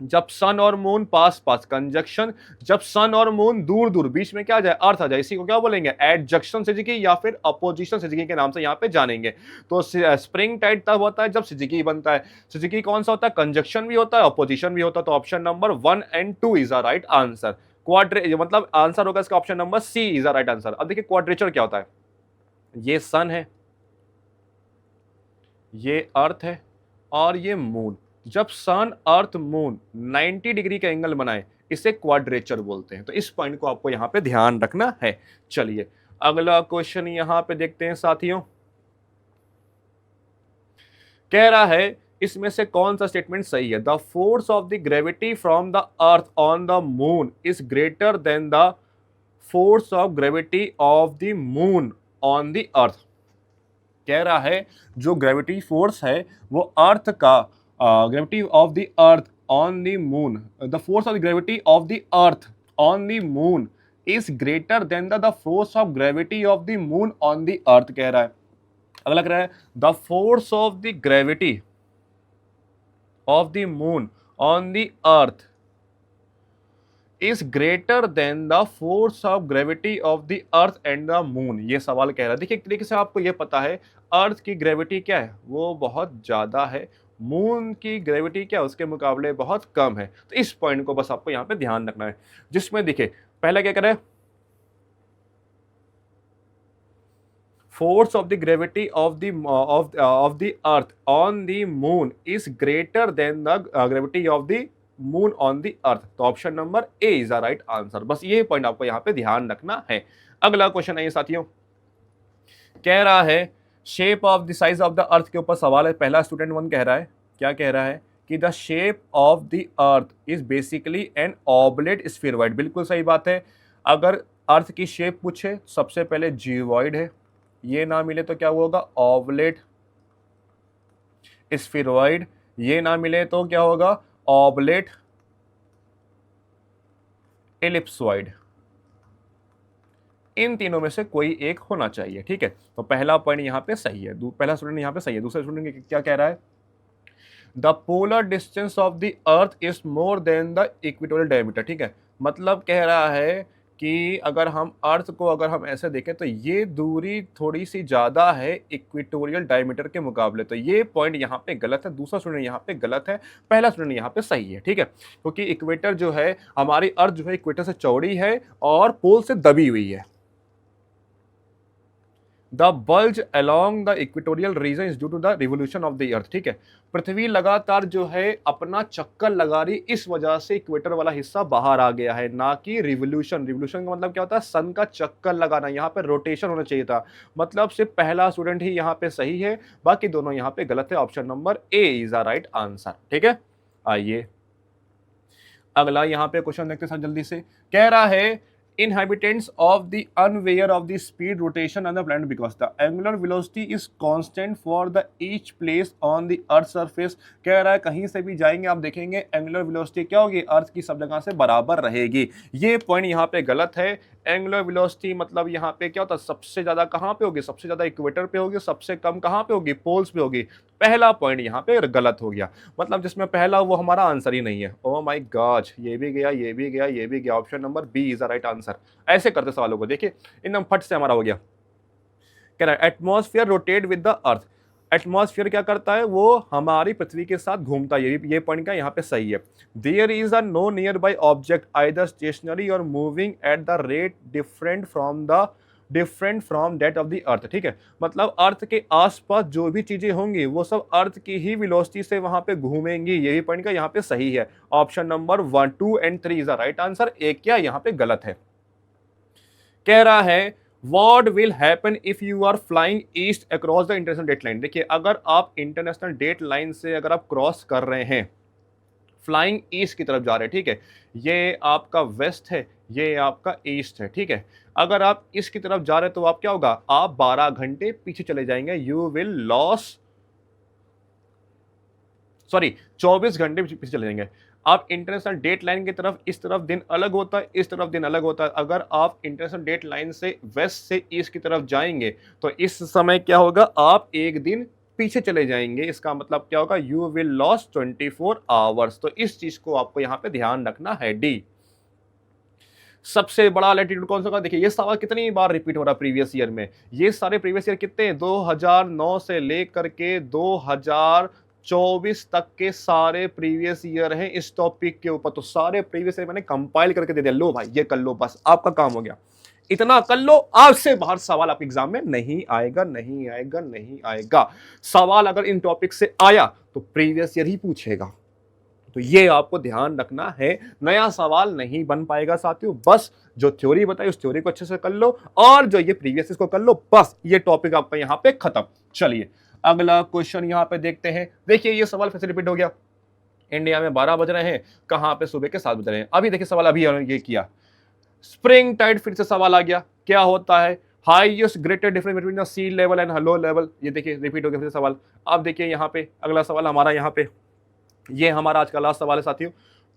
जब सन और मून पास पास कंजक्शन, जब सन और मून दूर दूर, बीच में क्या आ जाए, अर्थ आ जाए, इसी को क्या बोलेंगे, एडजक्शन सिजिगी या फिर अपोजिशन सिजिगी के नाम से यहाँ पे जानेंगे। तो स्प्रिंग टाइड तब होता है जब सिजिगी बनता है। सिजिगी कौन सा होता है, कंजक्शन भी होता है, अपोजिशन भी होता है। तो option number 1 and 2 is the right answer. क्वाड्रे मतलब आंसर होगा इसका option number C is the right answer. अब देखिए क्वाड्रेचर क्या होता है, ये सन है, ये अर्थ है और ये मून। जब सन अर्थ मून 90 डिग्री का एंगल बनाए इसे क्वाड्रेचर बोलते हैं। तो इस पॉइंट को आपको यहां पे ध्यान रखना है। चलिए अगला क्वेश्चन यहां पे देखते हैं साथियों। कह रहा है इसमें से कौन सा स्टेटमेंट सही है, the force of the gravity from the earth on the moon is greater than the force of gravity of the moon on the अर्थ। कह रहा है जो ग्रेविटी फोर्स है वो अर्थ का, gravity of the earth on the moon, the force of gravity of the earth on the moon is greater than the force of gravity of the moon on the अर्थ। कह रहा है, अगला कह रहा है the force of the gravity of the moon on the earth is greater than the force of gravity of the earth and the moon. ये सवाल कह रहा है। देखिए एक तरीके से आपको ये पता है अर्थ की ग्रेविटी क्या है, वो बहुत ज्यादा है, मून की ग्रेविटी क्या है उसके मुकाबले बहुत कम है। तो इस पॉइंट को बस आपको यहाँ पे ध्यान रखना है। जिसमें देखिए पहला क्या करें, force of the gravity of the earth on the moon is greater than the gravity of the moon on the earth. तो option number A is the right answer. बस ये पॉइंट आपको यहां पे ध्यान रखना है। अगला क्वेश्चन है ये साथियों, कह रहा है shape of the size of the अर्थ के ऊपर सवाल है। पहला स्टूडेंट 1 कह रहा है, क्या कह रहा है कि the shape of the earth is basically an oblate spheroid. बिल्कुल सही बात है। अगर अर्थ की शेप पूछे सबसे पहले जियोइड है, ये ना मिले तो क्या होगा, ऑबलेट स्फीरॉइड, ये ना मिले तो क्या होगा, ऑबलेट एलिप्सॉइड। इन तीनों में से कोई एक होना चाहिए। ठीक है, तो पहला पॉइंट यहां पे सही है, पहला स्टूडेंट यहां पे सही है। दूसरा स्टूडेंट क्या कह रहा है, the polar distance of the earth is more than the equatorial diameter. ठीक है, मतलब कह रहा है कि अगर हम अर्थ को अगर हम ऐसे देखें तो ये दूरी थोड़ी सी ज़्यादा है इक्वेटोरियल डायमीटर के मुकाबले। तो ये पॉइंट यहाँ पे गलत है, दूसरा स्टूडेंट यहाँ पे गलत है, पहला स्टूडेंट यहाँ पे सही है। ठीक है, क्योंकि इक्वेटर जो है, हमारी अर्थ जो है इक्वेटर से चौड़ी है और पोल से दबी हुई है। The bulge along the equatorial region is due to the revolution of the earth. ठीक है, पृथ्वी लगातार जो है अपना चक्कर लगा रही, इस वजह से इक्वेटर वाला हिस्सा बाहर आ गया है, ना कि रिवोल्यूशन। रिवोल्यूशन का मतलब क्या होता है, सन का चक्कर लगाना। यहाँ पे रोटेशन होना चाहिए था। मतलब सिर्फ पहला स्टूडेंट ही यहाँ पे सही है, बाकी दोनों यहाँ पे गलत है। Option number A is the right answer. ठीक है, आइए अगला यहाँ पे क्वेश्चन देखते हैं जल्दी से। कह रहा है inhabitants of the unaware of the speed rotation on the planet because the angular velocity is constant for the each place on the earth surface। कह रहा है कहीं से भी जाएंगे आप देखेंगे एंगुलर वेलोसिटी क्या होगी, अर्थ की सब जगह से बराबर रहेगी। ये पॉइंट यहाँ पे गलत है। एंगुलर वेलोसिटी मतलब यहाँ पे क्या होता है, सबसे ज्यादा कहाँ पे होगी, सबसे ज्यादा इक्वेटर पे होगी, सबसे कम कहाँ पे होगी, पोल्स पे होगी। पहला पॉइंट यहाँ पे गलत हो गया, मतलब जिसमें पहला वो हमारा आंसर ही नहीं है। ओ माय गॉड, ये भी गया, ये भी गया, ये भी गया। Option number B is the right answer. ऐसे करते सवालों को देखिए, एकदम फट से हमारा हो गया। कह रहा है atmosphere rotate with the earth. Atmosphere क्या करता है, वो हमारी पृथ्वी के साथ घूमता है। ये पॉइंट का यहाँ पे सही है। There is a no nearby object either stationary or moving at the rate different from that of the earth. ठीक है, मतलब अर्थ के आसपास जो भी चीजें होंगी वो सब अर्थ की ही वेलोसिटी से वहां पे घूमेंगी। यही पॉइंट का यहाँ पे सही है। Option number 1, 2 and 3 is the right answer. एक क्या यहाँ पे गलत है। कह रहा है what will happen if you are flying east across the international date line. देखिए, अगर आप इंटरनेशनल डेट लाइन से अगर आप क्रॉस कर रहे हैं, फ्लाइंग ईस्ट की तरफ जा रहे हैं, ठीक है, ये आपका वेस्ट है, ये आपका ईस्ट है, ठीक है। अगर आप ईस्ट की तरफ जा रहे हैं तो आप क्या होगा, आप 12 घंटे पीछे चले जाएंगे, यू विल लॉस, सॉरी 24 घंटे पीछे चले जाएंगे। आप इंटरनेशनल डेट लाइन की तरफ, इस तरफ दिन अलग होता है, इस तरफ दिन अलग होता है। अगर आप इंटरनेशनल डेट लाइन से वेस्ट से ईस्ट की तरफ जाएंगे तो इस समय क्या होगा, आप एक दिन पीछे चले जाएंगे। इसका मतलब क्या होगा, यू विल लॉस 24 आवर्स। तो इस चीज को आपको यहां पे ध्यान रखना है। डी, सबसे बड़ा लैटिट्यूड कौन सा होगा। देखिए, ये सवाल कितनी बार रिपीट हो रहा है प्रीवियस ईयर में। ये सारे प्रीवियस ईयर कितने हैं, 2009 से लेकर के 2024 तक के सारे प्रीवियस ईयर हैं इस टॉपिक के ऊपर। तो सारे प्रीवियस ईयर मैंने कंपाइल करके दे दिया, लो भाई ये कर लो, बस आपका काम हो गया। इतना कर लो, आज से बाहर सवाल आपके एग्जाम में नहीं आएगा, नहीं आएगा, नहीं आएगा। सवाल अगर इन टॉपिक से आया तो प्रीवियस ईयर ही पूछेगा। तो ये आपको ध्यान रखना है, नया सवाल नहीं बन पाएगा साथियों। बस जो थ्योरी बताई उस थ्योरी को अच्छे से कर लो और जो ये प्रीवियस इसको कर लो, बस ये टॉपिक आपका यहाँ पे खत्म। चलिए अगला क्वेश्चन यहाँ पे देखते हैं। देखिए, ये सवाल फिर से रिपीट हो गया। इंडिया में 12 बज रहे हैं, कहाँ पे सुबह के 7 बज रहे हैं। अभी देखिए सवाल अभी ये किया, स्प्रिंग टाइड, फिर से सवाल आ गया, क्या होता है highest greater difference between the sea level and low level. ये देखिए रिपीट हो गया फिर से सवाल। अब देखिए यहाँ पे अगला सवाल हमारा, यहाँ पे ये हमारा आज का लास्ट सवाल है साथियों।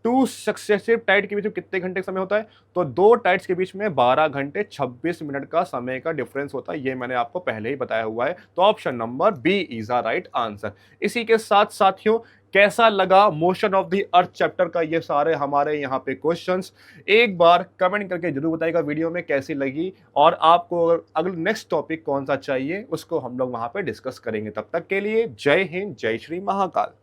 टू सक्सेसिव टाइड के बीच में कितने घंटे का समय होता है, तो दो टाइड्स के बीच में 12 घंटे 26 मिनट का समय का डिफरेंस होता है। ये मैंने आपको पहले ही बताया हुआ है। तो option number B is the right answer. इसी के साथ साथियों, कैसा लगा motion of the earth chapter का ये सारे हमारे यहाँ पे क्वेश्चंस, एक बार कमेंट करके जरूर बताइएगा वीडियो में कैसी लगी, और आपको अगला नेक्स्ट टॉपिक कौन सा चाहिए उसको हम लोग वहां पे डिस्कस करेंगे। तब तक के लिए जय हिंद, जय श्री महाकाल।